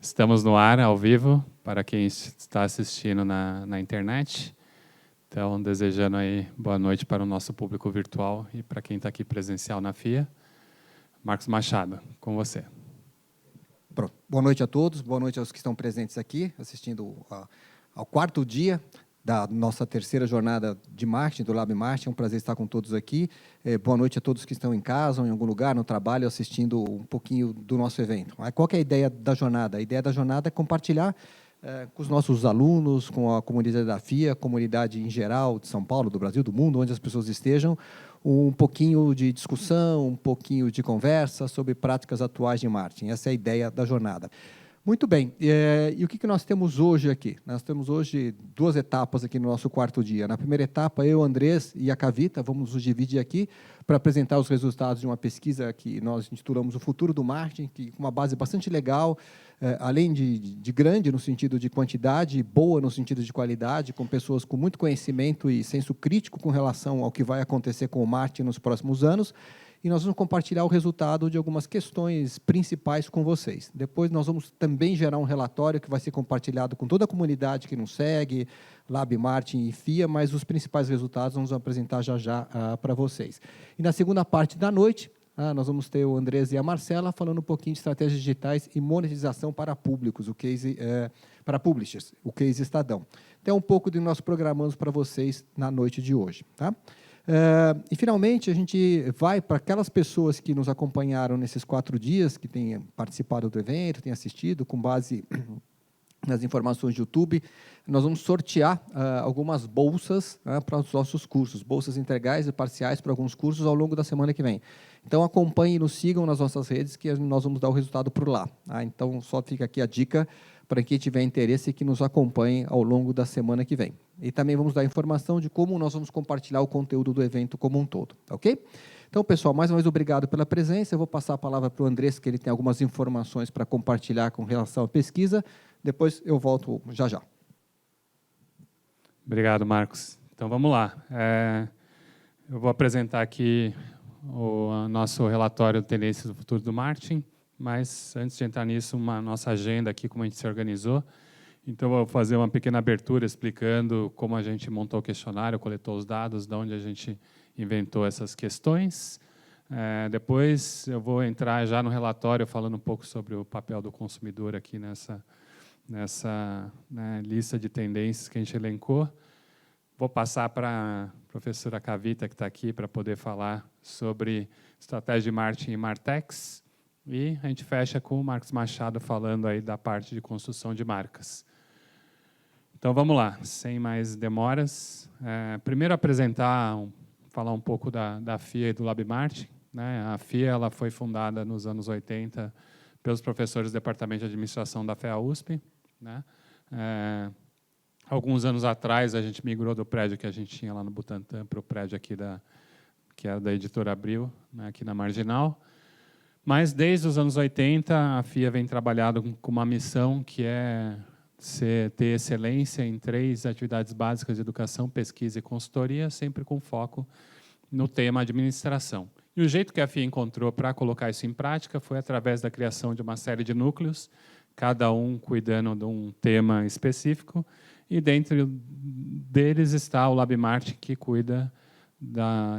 Estamos no ar, ao vivo, para quem está assistindo na internet. Então, desejando aí boa noite para o nosso público virtual e para quem está aqui presencial na FIA. Marcos Machado, com você. Pronto. Boa noite a todos, boa noite aos que estão presentes aqui, assistindo ao quarto dia da nossa terceira jornada de marketing, do Lab Marketing. É um prazer estar com todos aqui. Boa noite a todos que estão em casa, ou em algum lugar, no trabalho, assistindo um pouquinho do nosso evento. Qual que é a ideia da jornada? A ideia da jornada é compartilhar com os nossos alunos, com a comunidade da FIA, a comunidade em geral de São Paulo, do Brasil, do mundo, onde as pessoas estejam, um pouquinho de discussão, um pouquinho de conversa sobre práticas atuais de marketing. Essa é a ideia da jornada. Muito bem, e o que nós temos hoje aqui? Nós temos hoje duas etapas aqui no nosso quarto dia. Na primeira etapa, eu, Andrés e a Kavita vamos nos dividir aqui para apresentar os resultados de uma pesquisa que nós intitulamos O Futuro do Marketing, que com uma base bastante legal, além de grande no sentido de quantidade, boa no sentido de qualidade, com pessoas com muito conhecimento e senso crítico com relação ao que vai acontecer com o marketing nos próximos anos. E nós vamos compartilhar o resultado de algumas questões principais com vocês. Depois nós vamos também gerar um relatório que vai ser compartilhado com toda a comunidade que nos segue, Lab Marketing e FIA, mas os principais resultados nós vamos apresentar já para vocês. E na segunda parte da noite, nós vamos ter o Andrés e a Marcela falando um pouquinho de estratégias digitais e monetização para públicos, o case para publishers, o case Estadão. Então, um pouco do que nós programamos para vocês na noite de hoje, tá? E, finalmente, a gente vai para aquelas pessoas que nos acompanharam nesses 4 dias, que têm participado do evento, têm assistido, com base nas informações do YouTube, nós vamos sortear algumas bolsas para os nossos cursos, bolsas integrais e parciais para alguns cursos ao longo da semana que vem. Então, acompanhem e nos sigam nas nossas redes, que nós vamos dar o resultado por lá. Então, só fica aqui a dica para quem tiver interesse que nos acompanhe ao longo da semana que vem. E também vamos dar informação de como nós vamos compartilhar o conteúdo do evento como um todo, ok? Então, pessoal, mais uma vez, obrigado pela presença. Eu vou passar a palavra para o Andrés, que ele tem algumas informações para compartilhar com relação à pesquisa. Depois eu volto já. Obrigado, Marcos. Então, vamos lá. Eu vou apresentar aqui o nosso relatório de tendências do futuro do marketing, mas antes de entrar nisso, nossa agenda aqui, como a gente se organizou. Então, eu vou fazer uma pequena abertura explicando como a gente montou o questionário, coletou os dados, de onde a gente inventou essas questões. Depois, eu vou entrar já no relatório falando um pouco sobre o papel do consumidor aqui nessa lista de tendências que a gente elencou. Vou passar para a professora Kavita, que está aqui, para poder falar sobre estratégia de marketing e Martex. E a gente fecha com o Marcos Machado falando aí da parte de construção de marcas. Então, vamos lá, sem mais demoras. Primeiro, falar um pouco da FIA e do Lab Marketing. A FIA ela foi fundada nos anos 80 pelos professores do Departamento de Administração da FEA-USP. Alguns anos atrás, a gente migrou do prédio que a gente tinha lá no Butantã para o prédio aqui que era da Editora Abril, aqui na Marginal. Mas, desde os anos 80, a FIA vem trabalhando com uma missão que é ter excelência em 3 atividades básicas de educação, pesquisa e consultoria, sempre com foco no tema administração. E o jeito que a FIA encontrou para colocar isso em prática foi através da criação de uma série de núcleos, cada um cuidando de um tema específico, e dentro deles está o Lab Marketing, que cuida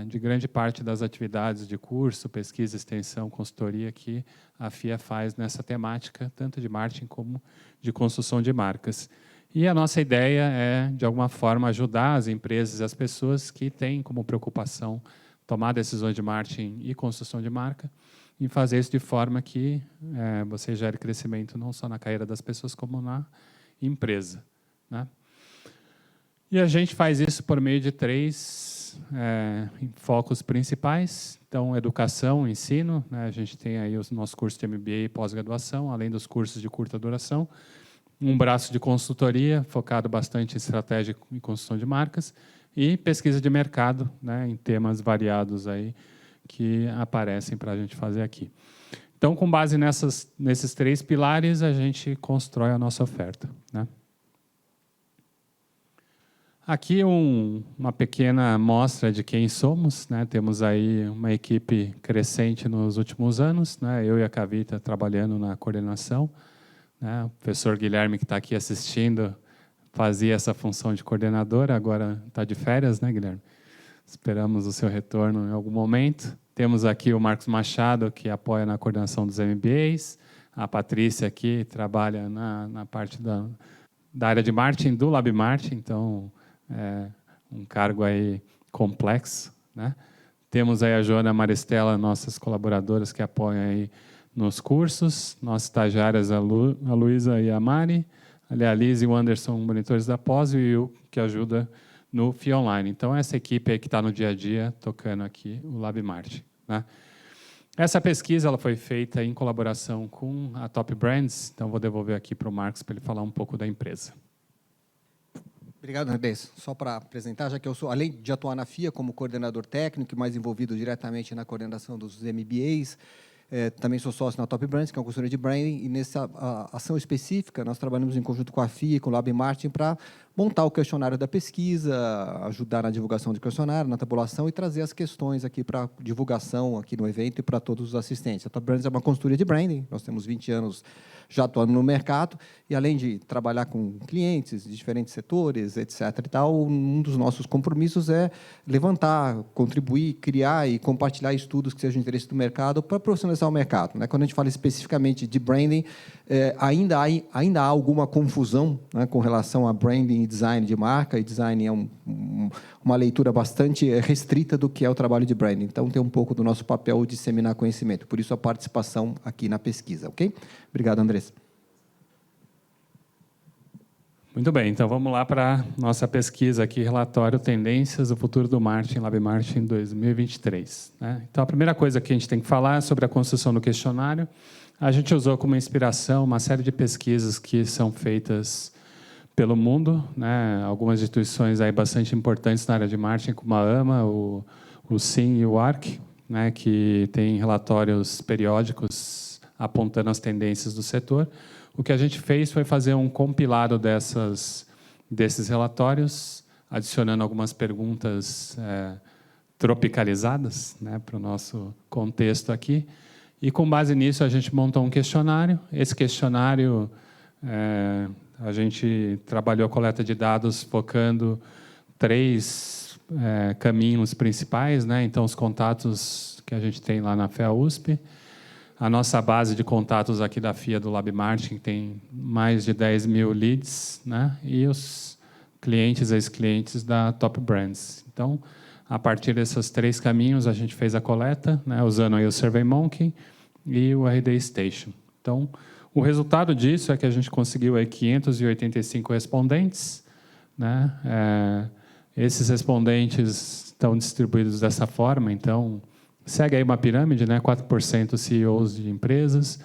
de grande parte das atividades de curso, pesquisa, extensão, consultoria que a FIA faz nessa temática, tanto de marketing como de construção de marcas. E a nossa ideia é, de alguma forma, ajudar as empresas e as pessoas que têm como preocupação tomar decisões de marketing e construção de marca, em fazer isso de forma que você gere crescimento não só na carreira das pessoas, como na empresa. E a gente faz isso por meio de 3 focos principais. Então, educação, ensino. A gente tem aí os nossos cursos de MBA e pós-graduação, além dos cursos de curta duração. Um braço de consultoria, focado bastante em estratégia e construção de marcas. E pesquisa de mercado, em temas variados aí que aparecem para a gente fazer aqui. Então, com base nesses 3 pilares, a gente constrói a nossa oferta. Aqui uma pequena amostra de quem somos. Temos aí uma equipe crescente nos últimos anos. Eu e a Kavita trabalhando na coordenação né? O professor Guilherme, que está aqui assistindo, fazia essa função de coordenador, agora está de férias, né, Guilherme? Esperamos o seu retorno em algum momento. Temos aqui o Marcos Machado, que apoia na coordenação dos MBAs. A Patrícia aqui trabalha na parte da área de marketing do LabMarketing, então é um cargo aí complexo, né? Temos aí a Joana Maristela, nossas colaboradoras que apoiam aí nos cursos, nossas estagiárias, a Luísa e a Mari, a Liz e o Anderson, monitores da pós, e o que ajuda no FII Online. Então, essa equipe aí que está no dia a dia, tocando aqui o LabMarketing, né? Essa pesquisa ela foi feita em colaboração com a Top Brands, então vou devolver aqui para o Marcos para ele falar um pouco da empresa. Obrigado, Andrés. Só para apresentar, já que eu sou, além de atuar na FIA como coordenador técnico e mais envolvido diretamente na coordenação dos MBAs, também sou sócio na Top Brands, que é uma consultoria de branding, e nessa ação específica, nós trabalhamos em conjunto com a FIA e com o LabMarketing para montar o questionário da pesquisa, ajudar na divulgação do questionário, na tabulação e trazer as questões aqui para divulgação aqui no evento e para todos os assistentes. A Top Brands é uma consultoria de branding, nós temos 20 anos já atuando no mercado, e além de trabalhar com clientes de diferentes setores, etc. e tal, um dos nossos compromissos é levantar, contribuir, criar e compartilhar estudos que sejam de interesse do mercado para profissionalizar o mercado, né? Quando a gente fala especificamente de branding, ainda há alguma confusão, né, com relação a branding e design de marca, e design é uma leitura bastante restrita do que é o trabalho de branding. Então, tem um pouco do nosso papel de disseminar conhecimento, por isso a participação aqui na pesquisa, ok? Obrigado, Andrés. Muito bem, então vamos lá para a nossa pesquisa aqui, relatório Tendências do Futuro do Marketing, LabMarketing 2023. Né? Então, a primeira coisa que a gente tem que falar é sobre a construção do questionário. A gente usou como inspiração uma série de pesquisas que são feitas pelo mundo, né? Algumas instituições aí bastante importantes na área de marketing, como a AMA, o SIM e o ARC, né? Que tem relatórios periódicos apontando as tendências do setor. O que a gente fez foi fazer um compilado desses relatórios, adicionando algumas perguntas tropicalizadas, né, para o nosso contexto aqui. E, com base nisso, a gente montou um questionário. Esse questionário, a gente trabalhou a coleta de dados focando 3 caminhos principais, né? Então, os contatos que a gente tem lá na FEA-USP, a nossa base de contatos aqui da FIA do LabMarketing tem mais de 10 mil leads, né? E os clientes, ex-clientes da Top Brands. Então, a partir desses 3 caminhos, a gente fez a coleta, né, usando aí o SurveyMonkey e o RD Station. Então, o resultado disso é que a gente conseguiu aí 585 respondentes, né? Esses respondentes estão distribuídos dessa forma, então segue aí uma pirâmide, né? 4% CEOs de empresas,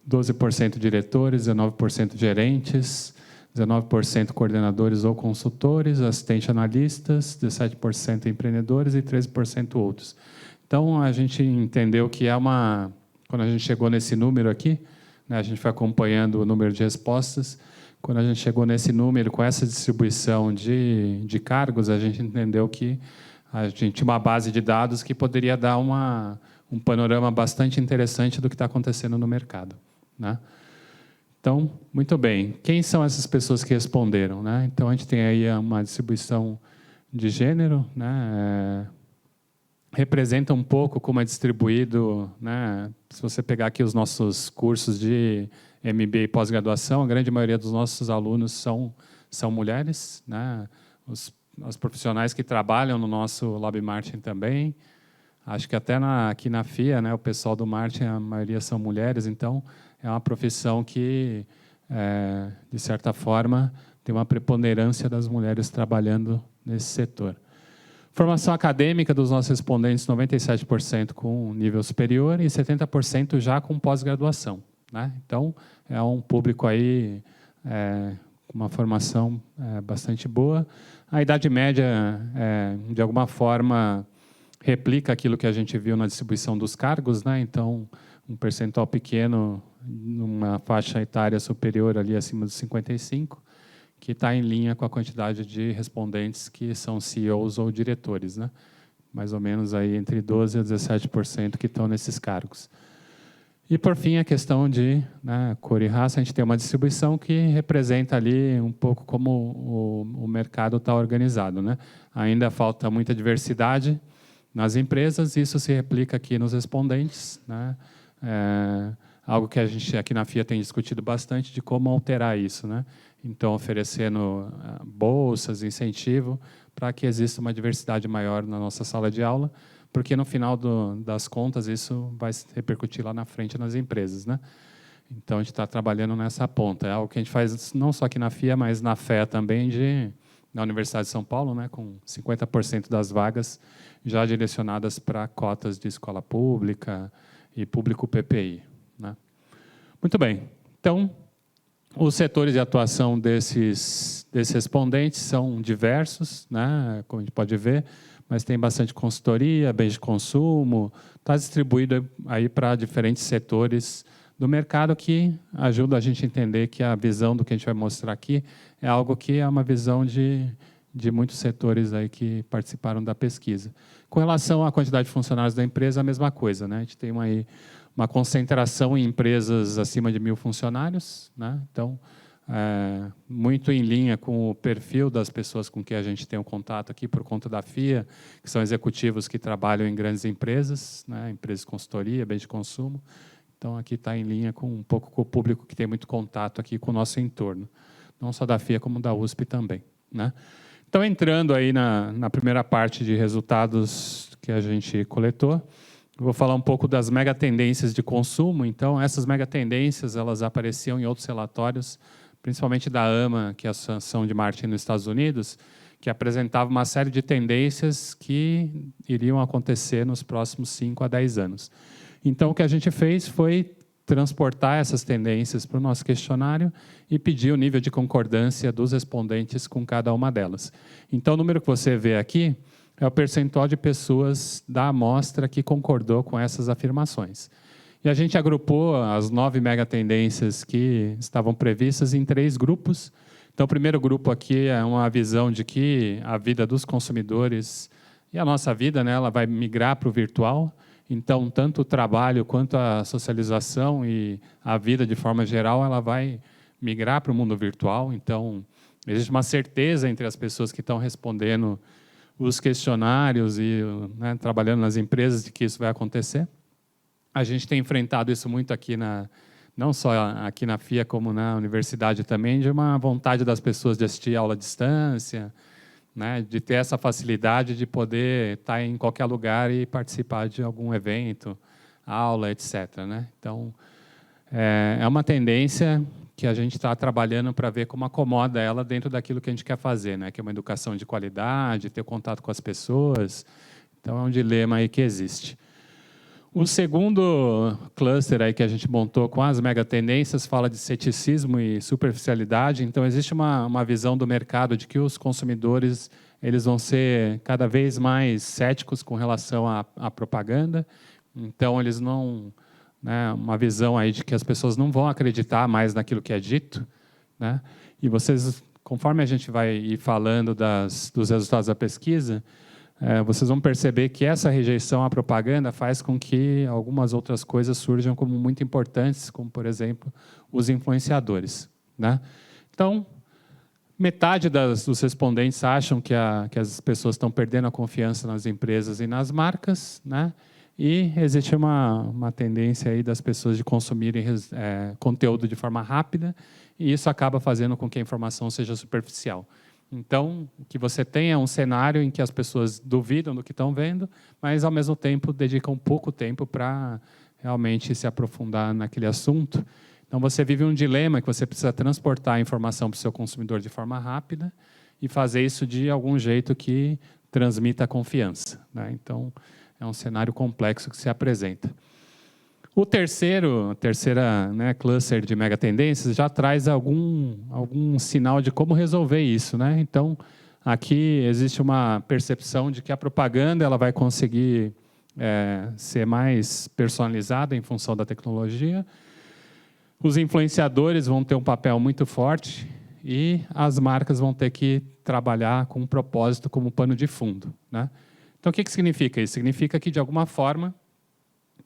12% diretores, 19% gerentes, 19% coordenadores ou consultores, assistentes analistas, 17% empreendedores e 13% outros. Então, a gente entendeu que quando a gente chegou nesse número aqui, né, a gente foi acompanhando o número de respostas, quando a gente chegou nesse número, com essa distribuição de cargos, a gente entendeu que a gente tinha uma base de dados que poderia dar um panorama bastante interessante do que está acontecendo no mercado, né? Então, muito bem. Quem são essas pessoas que responderam, né? Então, a gente tem aí uma distribuição de gênero, né? Representa um pouco como é distribuído, né? Se você pegar aqui os nossos cursos de MBA e pós-graduação, a grande maioria dos nossos alunos são mulheres, né? Os profissionais que trabalham no nosso LabMarketing também. Acho que até aqui na FIA, né, o pessoal do marketing, a maioria são mulheres, então é uma profissão que, de certa forma, tem uma preponderância das mulheres trabalhando nesse setor. Formação acadêmica dos nossos respondentes, 97% com nível superior e 70% já com pós-graduação, né? Então, é um público aí com uma formação bastante boa. A idade média, de alguma forma, replica aquilo que a gente viu na distribuição dos cargos, né? Então, um percentual pequeno, numa faixa etária superior, ali acima dos 55, que está em linha com a quantidade de respondentes que são CEOs ou diretores, né? Mais ou menos aí entre 12% a 17% que estão nesses cargos. E, por fim, a questão de, né, cor e raça, a gente tem uma distribuição que representa ali um pouco como o mercado está organizado, né? Ainda falta muita diversidade nas empresas, isso se replica aqui nos respondentes, né? Algo que a gente aqui na FIA tem discutido bastante de como alterar isso, né? Então, oferecendo bolsas, incentivo, para que exista uma diversidade maior na nossa sala de aula, porque no final das contas isso vai repercutir lá na frente nas empresas, né? Então a gente está trabalhando nessa ponta. É algo que a gente faz não só aqui na FIA, mas na FEA também, na Universidade de São Paulo, né? Com 50% das vagas já direcionadas para cotas de escola pública e público PPI, né? Muito bem. Então, os setores de atuação desses respondentes são diversos, né? Como a gente pode ver, mas tem bastante consultoria, bens de consumo, está distribuído aí para diferentes setores do mercado que ajuda a gente a entender que a visão do que a gente vai mostrar aqui é algo que é uma visão de muitos setores aí que participaram da pesquisa. Com relação à quantidade de funcionários da empresa, a mesma coisa, né? A gente tem uma concentração em empresas acima de 1.000 funcionários, né? Então, muito em linha com o perfil das pessoas com quem a gente tem um contato aqui por conta da FIA, que são executivos que trabalham em grandes empresas, né, empresas de consultoria, bens de consumo. Então, aqui está em linha com um pouco com o público que tem muito contato aqui com o nosso entorno, não só da FIA, como da USP também, né? Então, entrando aí na primeira parte de resultados que a gente coletou, eu vou falar um pouco das megatendências de consumo. Então, essas megatendências, elas apareciam em outros relatórios, principalmente da AMA, que é a Associação de Marketing nos Estados Unidos, que apresentava uma série de tendências que iriam acontecer nos próximos 5 a 10 anos. Então, o que a gente fez foi transportar essas tendências para o nosso questionário e pedir o nível de concordância dos respondentes com cada uma delas. Então, o número que você vê aqui é o percentual de pessoas da amostra que concordou com essas afirmações. E a gente agrupou as 9 megatendências que estavam previstas em 3 grupos. Então, o primeiro grupo aqui é uma visão de que a vida dos consumidores e a nossa vida, né, ela vai migrar para o virtual. Então, tanto o trabalho quanto a socialização e a vida de forma geral, ela vai migrar para o mundo virtual. Então, existe uma certeza entre as pessoas que estão respondendo os questionários e, né, trabalhando nas empresas de que isso vai acontecer. A gente tem enfrentado isso muito aqui não só aqui na FIA, como na universidade também, de uma vontade das pessoas de assistir aula à distância, né, de ter essa facilidade de poder estar em qualquer lugar e participar de algum evento, aula, etc., né? Então, é uma tendência que a gente está trabalhando para ver como acomoda ela dentro daquilo que a gente quer fazer, né? Que é uma educação de qualidade, ter contato com as pessoas. Então, é um dilema aí que existe. O segundo cluster aí que a gente montou com as megatendências fala de ceticismo e superficialidade. Então, existe uma visão do mercado de que os consumidores eles vão ser cada vez mais céticos com relação à propaganda. Então, eles não... né, uma visão aí de que as pessoas não vão acreditar mais naquilo que é dito, né? E vocês, conforme a gente vai ir falando dos resultados da pesquisa, vocês vão perceber que essa rejeição à propaganda faz com que algumas outras coisas surjam como muito importantes, como, por exemplo, os influenciadores, né? Então, metade dos respondentes acham que as pessoas estão perdendo a confiança nas empresas e nas marcas, né? E existe uma tendência aí das pessoas de consumirem conteúdo de forma rápida, e isso acaba fazendo com que a informação seja superficial. Então, o que você tem é um cenário em que as pessoas duvidam do que estão vendo, mas, ao mesmo tempo, dedicam pouco tempo para realmente se aprofundar naquele assunto. Então, você vive um dilema que você precisa transportar a informação para o seu consumidor de forma rápida e fazer isso de algum jeito que transmita a confiança, né? Então, é um cenário complexo que se apresenta. O terceira, né, cluster de megatendências já traz algum sinal de como resolver isso, né? Então, aqui existe uma percepção de que a propaganda ela vai conseguir ser mais personalizada em função da tecnologia. Os influenciadores vão ter um papel muito forte e as marcas vão ter que trabalhar com um propósito como pano de fundo, né? Então, o que significa isso? Significa que, de alguma forma,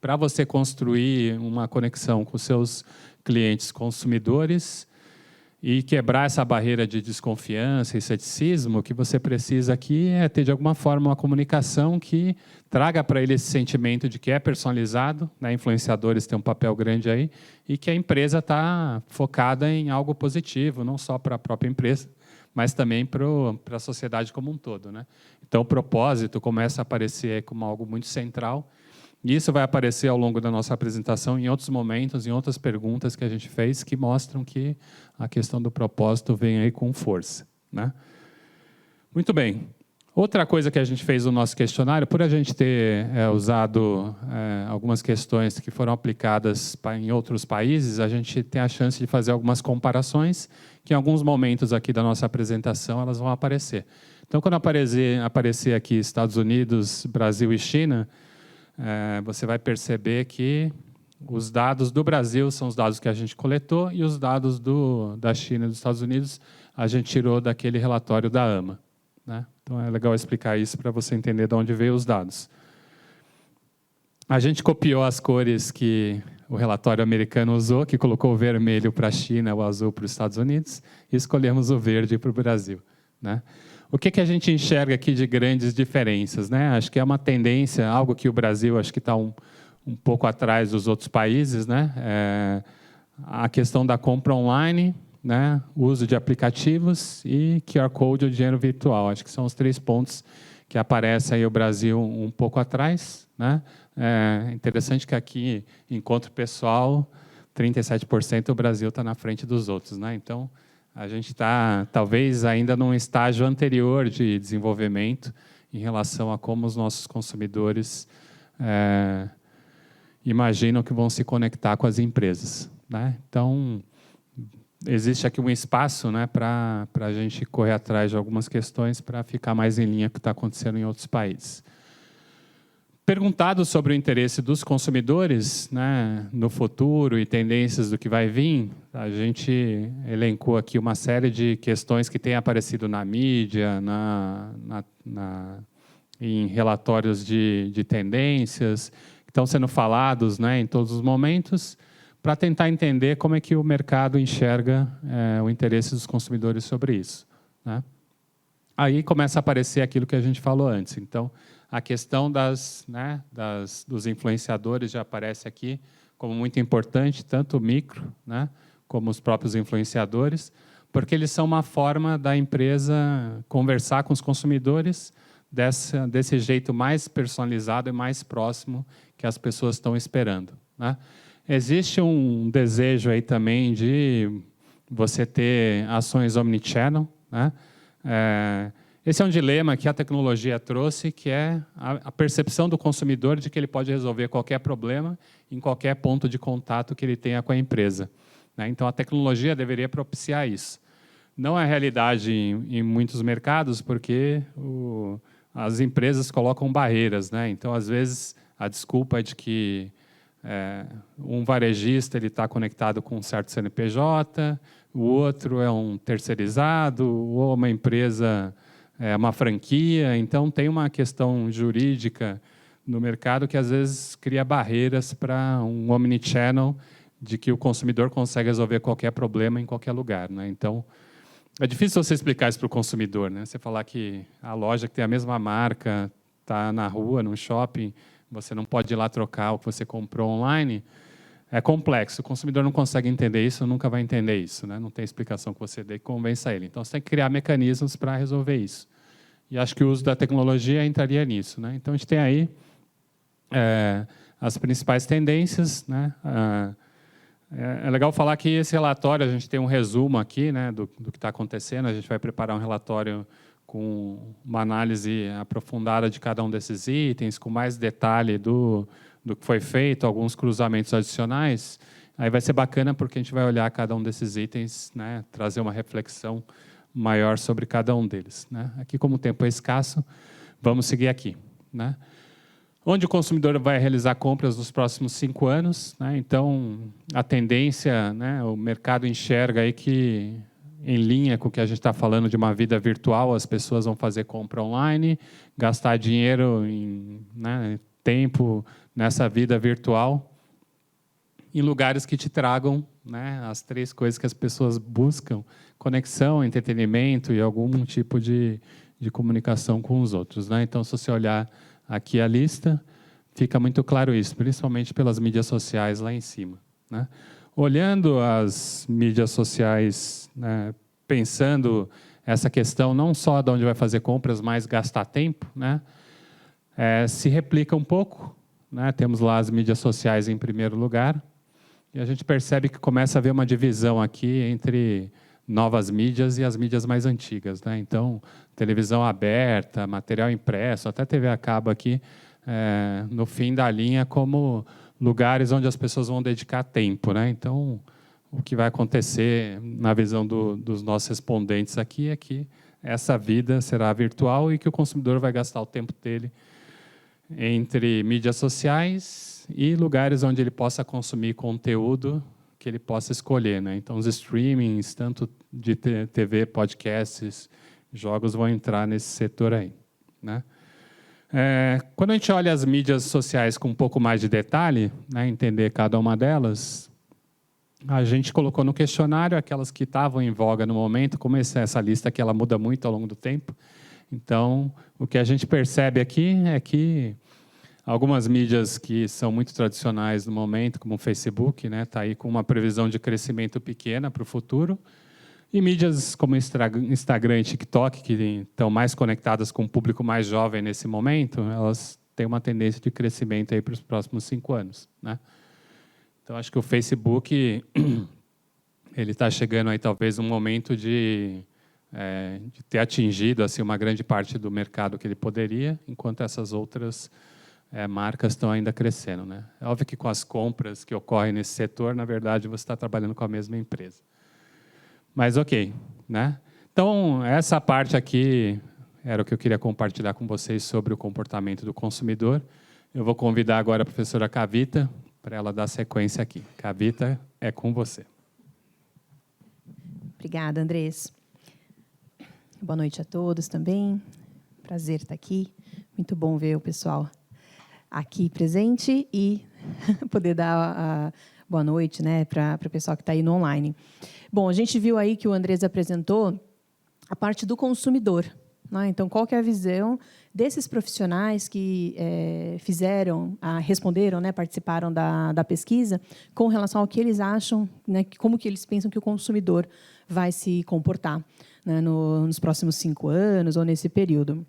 para você construir uma conexão com os seus clientes consumidores e quebrar essa barreira de desconfiança e ceticismo, o que você precisa aqui é ter, de alguma forma, uma comunicação que traga para ele esse sentimento de que é personalizado, né? Influenciadores têm um papel grande aí, e que a empresa está focada em algo positivo, não só para a própria empresa, mas também para a sociedade como um todo, né? Então, o propósito começa a aparecer como algo muito central, e isso vai aparecer ao longo da nossa apresentação em outros momentos, em outras perguntas que a gente fez, que mostram que a questão do propósito vem aí com força, né? Muito bem. Outra coisa que a gente fez no nosso questionário, por a gente ter usado algumas questões que foram aplicadas em outros países, a gente tem a chance de fazer algumas comparações, que em alguns momentos aqui da nossa apresentação elas vão aparecer. Então, quando aparecer aqui Estados Unidos, Brasil e China, você vai perceber que os dados do Brasil são os dados que a gente coletou e os dados da China e dos Estados Unidos a gente tirou daquele relatório da AMA, né? Então, é legal explicar isso para você entender de onde veio os dados. A gente copiou as cores que o relatório americano usou, que colocou o vermelho para a China, o azul para os Estados Unidos, e escolhemos o verde para o Brasil, né? O que a gente enxerga aqui de grandes diferenças, né? Acho que é uma tendência, algo que o Brasil acho que está um pouco atrás dos outros países, né? A questão da compra online, né? Uso de aplicativos e QR Code ou dinheiro virtual. Acho que são os 3 pontos que aparecem aí o Brasil um pouco atrás, né? É interessante que aqui, encontro pessoal, 37% o Brasil está na frente dos outros, né? Então, a gente está, talvez, ainda num estágio anterior de desenvolvimento em relação a como os nossos consumidores imaginam que vão se conectar com as empresas, né? Então, existe aqui um espaço, né, para a gente correr atrás de algumas questões para ficar mais em linha com o que está acontecendo em outros países. Perguntado sobre o interesse dos consumidores, né, no futuro e tendências do que vai vir, a gente elencou aqui uma série de questões que têm aparecido na mídia, em relatórios de tendências, que estão sendo falados, né, em todos os momentos, para tentar entender como é que o mercado enxerga o interesse dos consumidores sobre isso, né? Aí começa a aparecer aquilo que a gente falou antes. Então, a questão dos influenciadores já aparece aqui como muito importante, tanto o micro, né, como os próprios influenciadores, porque eles são uma forma da empresa conversar com os consumidores desse jeito mais personalizado e mais próximo que as pessoas estão esperando, né? Existe um desejo aí também de você ter ações omnichannel, né? Esse é um dilema que a tecnologia trouxe, que é a percepção do consumidor de que ele pode resolver qualquer problema em qualquer ponto de contato que ele tenha com a empresa, né? Então, a tecnologia deveria propiciar isso. Não é realidade em muitos mercados, porque as empresas colocam barreiras, né? Então, às vezes, a desculpa é de que um varejista está conectado com um certo CNPJ, o outro é um terceirizado, ou uma empresa uma franquia. Então, tem uma questão jurídica no mercado que, às vezes, cria barreiras para um omnichannel de que o consumidor consegue resolver qualquer problema em qualquer lugar, né? Então, é difícil você explicar isso para o consumidor, né? Você falar que a loja que tem a mesma marca está na rua, no shopping, você não pode ir lá trocar o que você comprou online, é complexo. O consumidor não consegue entender isso, nunca vai entender isso, né? Não tem explicação que você dê que convença ele. Então, você tem que criar mecanismos para resolver isso. E acho que o uso da tecnologia entraria nisso, né? Então, a gente tem aí as principais tendências, né? É legal falar que esse relatório, a gente tem um resumo aqui, né, do que está acontecendo. A gente vai preparar um relatório com uma análise aprofundada de cada um desses itens, com mais detalhe do que foi feito, alguns cruzamentos adicionais. Aí vai ser bacana porque a gente vai olhar cada um desses itens, né, trazer uma reflexão maior sobre cada um deles, né? Aqui, como o tempo é escasso, vamos seguir aqui, né? Onde o consumidor vai realizar compras nos próximos 5 anos, né? Então, a tendência, né, o mercado enxerga aí que, em linha com o que a gente está falando de uma vida virtual, as pessoas vão fazer compra online, gastar dinheiro em tempo nessa vida virtual, em lugares que te tragam, né, as 3 coisas que as pessoas buscam: conexão, entretenimento e algum tipo de comunicação com os outros, né? Então, se você olhar aqui a lista, fica muito claro isso, principalmente pelas mídias sociais lá em cima, né? Olhando as mídias sociais, né, pensando essa questão não só de onde vai fazer compras, mas gastar tempo, né, se replica um pouco, né? Temos lá as mídias sociais em primeiro lugar, e a gente percebe que começa a haver uma divisão aqui entre novas mídias e as mídias mais antigas, né? Então, televisão aberta, material impresso, até TV a cabo aqui, no fim da linha, como lugares onde as pessoas vão dedicar tempo, né? Então, o que vai acontecer, na visão dos nossos respondentes aqui, é que essa vida será virtual e que o consumidor vai gastar o tempo dele entre mídias sociais e lugares onde ele possa consumir conteúdo que ele possa escolher, né? Então, os streamings, tanto de TV, podcasts, jogos, vão entrar nesse setor aí, né? Quando a gente olha as mídias sociais com um pouco mais de detalhe, né, entender cada uma delas, a gente colocou no questionário aquelas que estavam em voga no momento, como essa lista aqui ela muda muito ao longo do tempo. Então, o que a gente percebe aqui é que algumas mídias que são muito tradicionais no momento, como o Facebook, né, está aí com uma previsão de crescimento pequena para o futuro. E mídias como Instagram e TikTok, que estão mais conectadas com o público mais jovem nesse momento, elas têm uma tendência de crescimento aí para os próximos 5 anos, né? Então, acho que o Facebook ele está chegando aí talvez um momento de ter atingido assim uma grande parte do mercado que ele poderia, enquanto essas outras marcas estão ainda crescendo, né? É óbvio que com as compras que ocorrem nesse setor, na verdade, você está trabalhando com a mesma empresa. Mas ok, né? Então, essa parte aqui era o que eu queria compartilhar com vocês sobre o comportamento do consumidor. Eu vou convidar agora a professora Kavita para ela dar sequência aqui. Kavita, é com você. Obrigada, Andrés. Boa noite a todos também. Prazer estar aqui. Muito bom ver o pessoal aqui presente e poder dar a boa noite, né, para o pessoal que está aí no online. Bom, a gente viu aí que o Andrés apresentou a parte do consumidor, né? Então, qual que é a visão desses profissionais que responderam, né, participaram da pesquisa, com relação ao que eles acham, né, como que eles pensam que o consumidor vai se comportar, né, nos próximos 5 anos ou nesse período.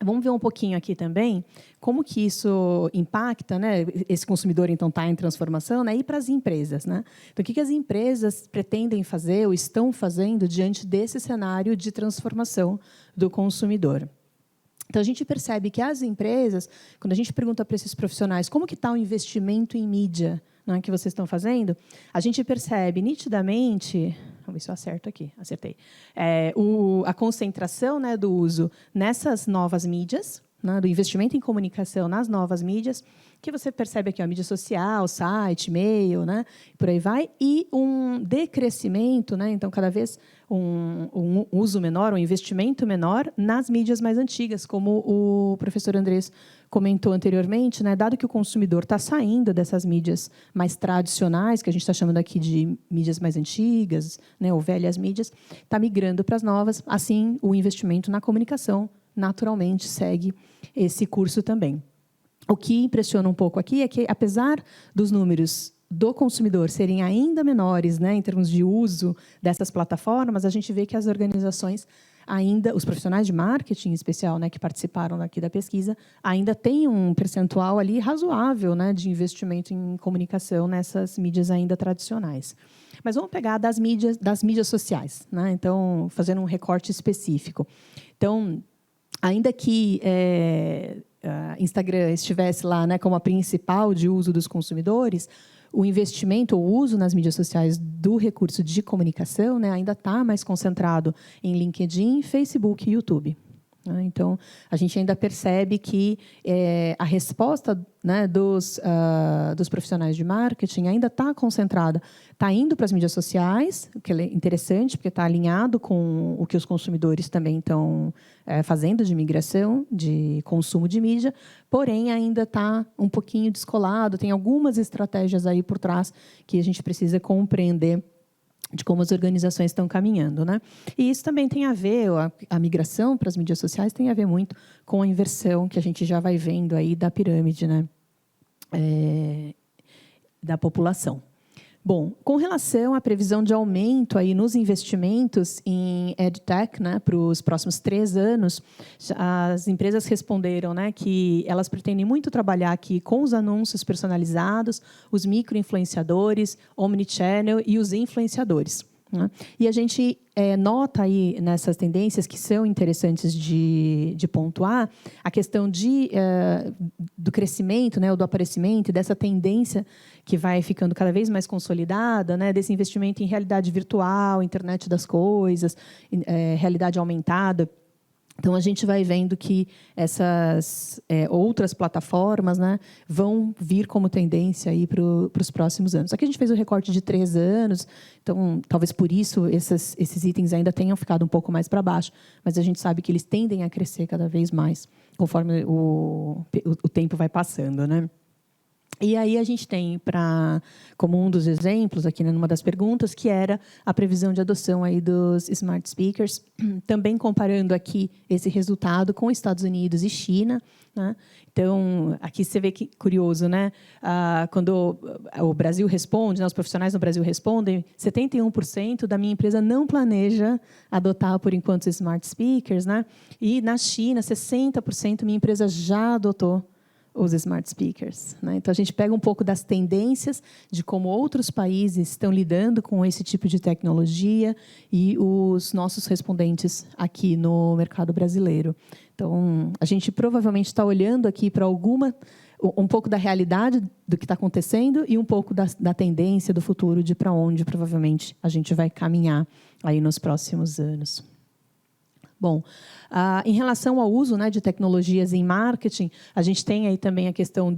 Vamos ver um pouquinho aqui também como que isso impacta, né? Esse consumidor, então, está em transformação, né? E para as empresas, né? Então, o que as empresas pretendem fazer ou estão fazendo diante desse cenário de transformação do consumidor? Então, a gente percebe que as empresas, quando a gente pergunta para esses profissionais como que está o investimento em mídia, né, que vocês estão fazendo, a gente percebe nitidamente, vamos ver se eu acerto aqui, acertei, a concentração, né, do uso nessas novas mídias, né, do investimento em comunicação nas novas mídias, que você percebe aqui a mídia social, site, e-mail, né, por aí vai, e um decrescimento, né, então cada vez um uso menor, um investimento menor nas mídias mais antigas, como o professor Andrés comentou anteriormente, né, dado que o consumidor está saindo dessas mídias mais tradicionais, que a gente está chamando aqui de mídias mais antigas, né, ou velhas mídias, está migrando para as novas, assim o investimento na comunicação naturalmente segue esse curso também. O que impressiona um pouco aqui é que, apesar dos números do consumidor serem ainda menores, né, em termos de uso dessas plataformas, a gente vê que as organizações ainda, os profissionais de marketing em especial, né, que participaram aqui da pesquisa, ainda têm um percentual ali razoável, né, de investimento em comunicação nessas mídias ainda tradicionais. Mas vamos pegar das mídias sociais, né? Então, fazendo um recorte específico. Então, ainda que Instagram estivesse lá, né, como a principal de uso dos consumidores, o investimento ou uso nas mídias sociais do recurso de comunicação, né, ainda está mais concentrado em LinkedIn, Facebook e YouTube. Então, a gente ainda percebe que a resposta, né, dos profissionais de marketing ainda está concentrada, está indo para as mídias sociais, o que é interessante, porque está alinhado com o que os consumidores também estão fazendo de migração, de consumo de mídia, porém ainda está um pouquinho descolado, tem algumas estratégias aí por trás que a gente precisa compreender de como as organizações estão caminhando, né? E isso também tem a ver, a migração para as mídias sociais tem a ver muito com a inversão que a gente já vai vendo aí da pirâmide, né? Da população. Bom, com relação à previsão de aumento aí nos investimentos em EdTech, né, para os próximos 3 anos, as empresas responderam, né, que elas pretendem muito trabalhar aqui com os anúncios personalizados, os micro-influenciadores, omnichannel e os influenciadores. Né? E a gente nota aí nessas tendências que são interessantes de pontuar a questão do crescimento, né, ou do aparecimento, dessa tendência que vai ficando cada vez mais consolidada, né, desse investimento em realidade virtual, internet das coisas, realidade aumentada. Então, a gente vai vendo que essas outras plataformas, né, vão vir como tendência para os próximos anos. Aqui a gente fez o recorte de 3 anos, então, talvez por isso esses itens ainda tenham ficado um pouco mais para baixo, mas a gente sabe que eles tendem a crescer cada vez mais, conforme o tempo vai passando, né? E aí a gente tem como um dos exemplos aqui, né, numa das perguntas, que era a previsão de adoção aí dos smart speakers, também comparando aqui esse resultado com Estados Unidos e China, né? Então, aqui você vê que curioso, né? Quando o Brasil responde, né, os profissionais no Brasil respondem, 71% da minha empresa não planeja adotar por enquanto os smart speakers, né? E na China, 60% minha empresa já adotou os smart speakers, né? Então, a gente pega um pouco das tendências de como outros países estão lidando com esse tipo de tecnologia e os nossos respondentes aqui no mercado brasileiro. Então, a gente provavelmente está olhando aqui para um pouco da realidade do que está acontecendo e um pouco da tendência do futuro de para onde provavelmente a gente vai caminhar aí nos próximos anos. Bom, em relação ao uso, né, de tecnologias em marketing, a gente tem aí também a questão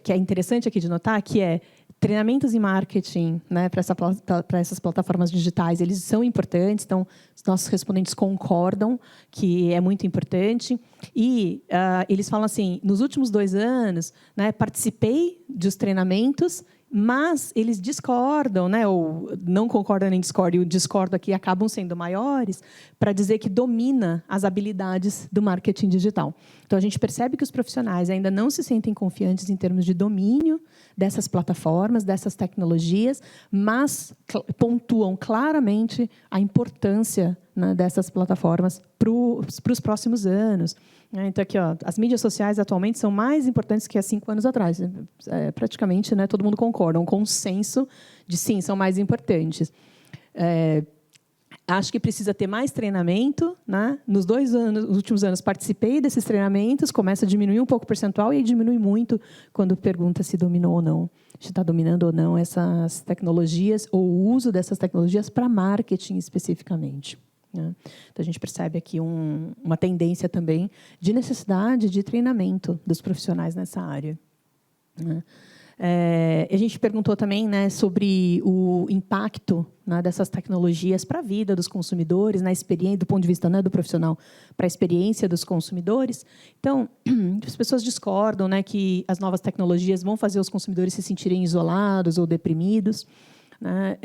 que é interessante aqui de notar, que é treinamentos em marketing, né, para essas plataformas digitais, eles são importantes, então os nossos respondentes concordam que é muito importante. E eles falam assim, nos últimos 2 anos, né, participei dos treinamentos, mas eles discordam, né, ou não concordam nem discordam, e o discordo aqui acabam sendo maiores, para dizer que domina as habilidades do marketing digital. Então, a gente percebe que os profissionais ainda não se sentem confiantes em termos de domínio dessas plataformas, dessas tecnologias, mas pontuam claramente a importância, né, dessas plataformas para os próximos anos. Então, aqui, ó, as mídias sociais atualmente são mais importantes que há 5 anos atrás. Praticamente, né, todo mundo concorda, um consenso de sim, são mais importantes. Acho que precisa ter mais treinamento, né? Nos últimos anos, participei desses treinamentos, começa a diminuir um pouco o percentual e aí diminui muito quando pergunta se dominou ou não, se está dominando ou não essas tecnologias ou o uso dessas tecnologias para marketing especificamente. Né? Então, a gente percebe aqui uma tendência também de necessidade de treinamento dos profissionais nessa área. Né? A gente perguntou também, né, sobre o impacto, né, dessas tecnologias para a vida dos consumidores, na experiência, do ponto de vista, né, do profissional, para a experiência dos consumidores. Então, as pessoas discordam, né, que as novas tecnologias vão fazer os consumidores se sentirem isolados ou deprimidos, né,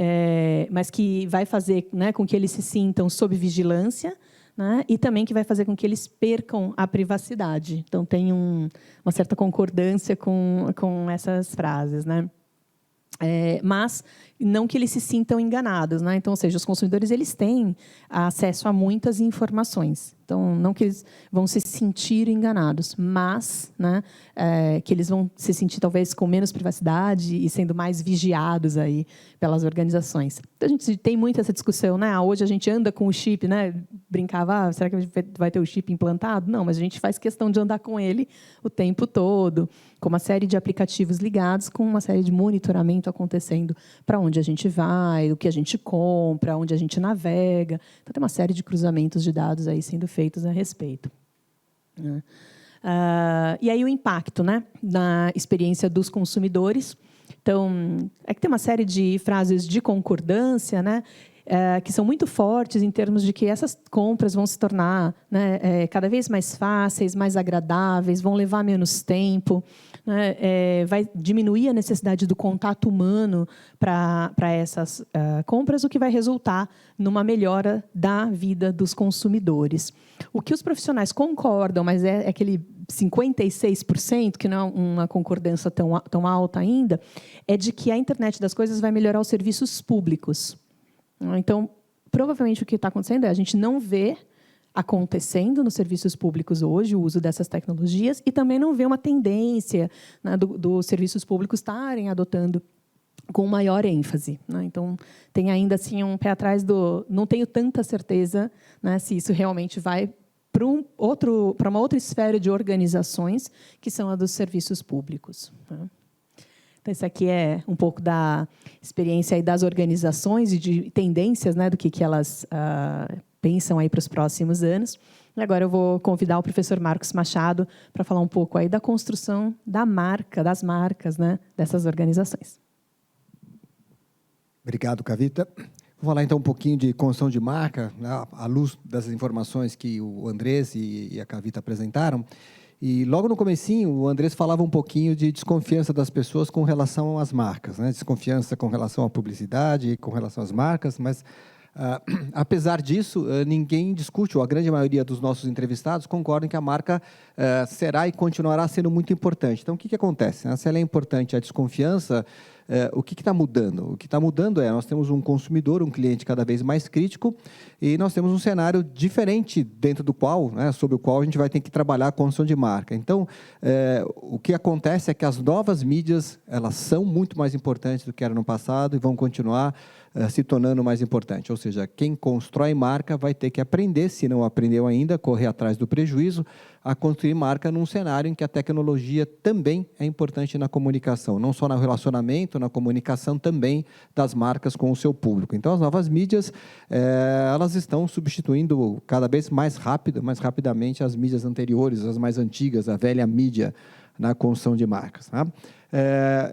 mas que vai fazer, né, com que eles se sintam sob vigilância, né, e também que vai fazer com que eles percam a privacidade. Então, tem uma certa concordância com essas frases. Né? Mas não que eles se sintam enganados. Né? Então, ou seja, os consumidores eles têm acesso a muitas informações. Então, não que eles vão se sentir enganados, mas, né, que eles vão se sentir talvez com menos privacidade e sendo mais vigiados aí pelas organizações. Então, a gente tem muito essa discussão, né? Hoje a gente anda com o chip, né? Brincava, será que a gente vai ter o chip implantado? Não, mas a gente faz questão de andar com ele o tempo todo, com uma série de aplicativos ligados, com uma série de monitoramento acontecendo para onde a gente vai, o que a gente compra, onde a gente navega. Então, tem uma série de cruzamentos de dados aí sendo feitos a respeito. E aí o impacto, né, na experiência dos consumidores. Então, é que tem uma série de frases de concordância, né, que são muito fortes em termos de que essas compras vão se tornar, né, cada vez mais fáceis, mais agradáveis, vão levar menos tempo, né, vai diminuir a necessidade do contato humano para essas compras, o que vai resultar numa melhora da vida dos consumidores. O que os profissionais concordam, mas é aquele 56%, que não é uma concordância tão alta ainda, é de que a internet das coisas vai melhorar os serviços públicos. Então, provavelmente, o que está acontecendo é a gente não vê acontecendo nos serviços públicos hoje o uso dessas tecnologias e também não vê uma tendência, né, dos serviços públicos estarem adotando com maior ênfase, né? Então, tem ainda assim um pé atrás do... Não tenho tanta certeza, né, se isso realmente vai para uma outra esfera de organizações, que são a dos serviços públicos, né? Então, isso aqui é um pouco da experiência aí das organizações e de tendências, né, do que elas pensam aí para os próximos anos. E agora eu vou convidar o professor Marcos Machado para falar um pouco aí da construção da marca, das marcas, né, dessas organizações. Obrigado, Kavita. Vou falar, então, um pouquinho de construção de marca, né, à luz das informações que o Andrés e a Kavita apresentaram. E, logo no comecinho, o Andrés falava um pouquinho de desconfiança das pessoas com relação às marcas, né? Desconfiança com relação à publicidade, com relação às marcas, mas, apesar disso, ninguém discute, ou a grande maioria dos nossos entrevistados concordam que a marca será e continuará sendo muito importante. Então, o que acontece? Se ela é importante, a desconfiança... o que está mudando? O que está mudando nós temos um consumidor, um cliente cada vez mais crítico, e nós temos um cenário diferente dentro do qual, né, sobre o qual a gente vai ter que trabalhar a construção de marca. Então, o que acontece é que as novas mídias, elas são muito mais importantes do que eram no passado e vão continuar se tornando mais importante. Ou seja, quem constrói marca vai ter que aprender, se não aprendeu ainda, correr atrás do prejuízo, a construir marca num cenário em que a tecnologia também é importante na comunicação, não só no relacionamento, na comunicação também das marcas com o seu público. Então, as novas mídias, elas estão substituindo cada vez mais rapidamente as mídias anteriores, as mais antigas, a velha mídia na construção de marcas, tá?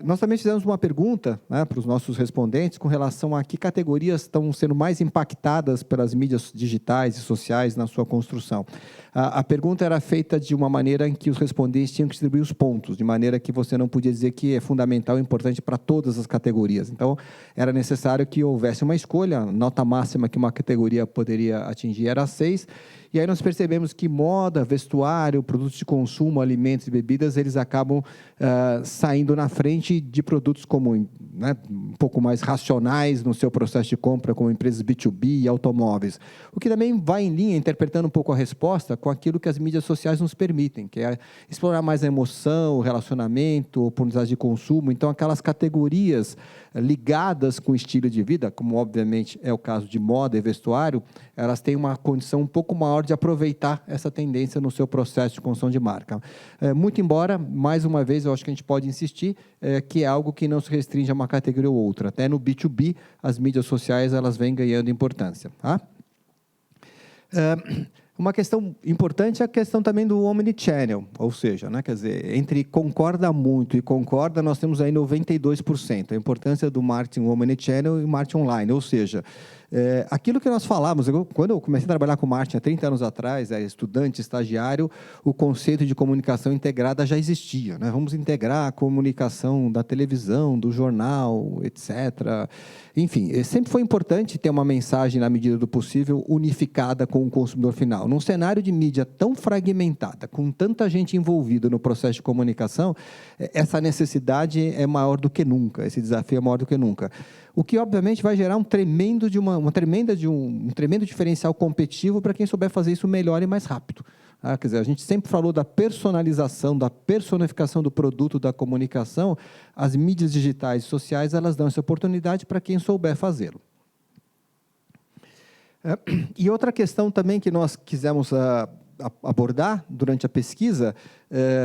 Nós também fizemos uma pergunta, né, para os nossos respondentes com relação a que categorias estão sendo mais impactadas pelas mídias digitais e sociais na sua construção. A pergunta era feita de uma maneira em que os respondentes tinham que distribuir os pontos, de maneira que você não podia dizer que é fundamental e importante para todas as categorias. Então, era necessário que houvesse uma escolha, a nota máxima que uma categoria poderia atingir era 6, e aí nós percebemos que moda, vestuário, produtos de consumo, alimentos e bebidas, eles acabam saindo na frente de produtos como, né, um pouco mais racionais no seu processo de compra, como empresas B2B e automóveis. O que também vai em linha, interpretando um pouco a resposta com aquilo que as mídias sociais nos permitem, que é explorar mais a emoção, o relacionamento, oportunidades de consumo. Então, aquelas categorias ligadas com o estilo de vida, como obviamente é o caso de moda e vestuário, elas têm uma condição um pouco maior de aproveitar essa tendência no seu processo de construção de marca. Muito embora, mais uma vez, eu acho que a gente pode insistir que é algo que não se restringe a uma categoria ou outra. Até no B2B, as mídias sociais elas vêm ganhando importância, tá? Uma questão importante é a questão também do omnichannel, ou seja, né, quer dizer, entre concorda muito e concorda, nós temos aí 92%, a importância do marketing omnichannel e marketing online, ou seja, aquilo que nós falamos, quando eu comecei a trabalhar com marketing há 30 anos atrás, estudante, estagiário, o conceito de comunicação integrada já existia, né? Vamos integrar a comunicação da televisão, do jornal, etc. Enfim, sempre foi importante ter uma mensagem, na medida do possível, unificada com o consumidor final. Num cenário de mídia tão fragmentada, com tanta gente envolvida no processo de comunicação, essa necessidade é maior do que nunca, esse desafio é maior do que nunca. O que, obviamente, vai gerar um tremendo de uma um tremendo diferencial competitivo para quem souber fazer isso melhor e mais rápido. Quer dizer, a gente sempre falou da personalização, da personificação do produto, da comunicação. As mídias digitais e sociais, elas dão essa oportunidade para quem souber fazê-lo. E outra questão também que nós quisemos abordar durante a pesquisa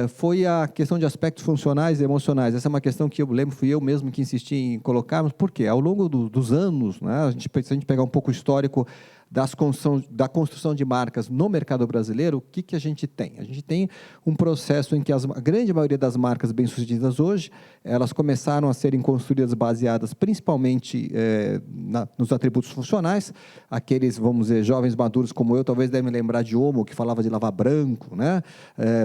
foi a questão de aspectos funcionais e emocionais. Essa é uma questão que eu lembro, fui eu mesmo que insisti em colocarmos, porque ao longo dos anos, né, se a gente pegar um pouco o histórico da construção de marcas no mercado brasileiro, o que a gente tem? A gente tem um processo em que a grande maioria das marcas bem-sucedidas hoje, elas começaram a serem construídas baseadas principalmente nos atributos funcionais. Aqueles, vamos dizer, jovens maduros como eu, talvez devem lembrar de Omo, que falava de lavar branco, né?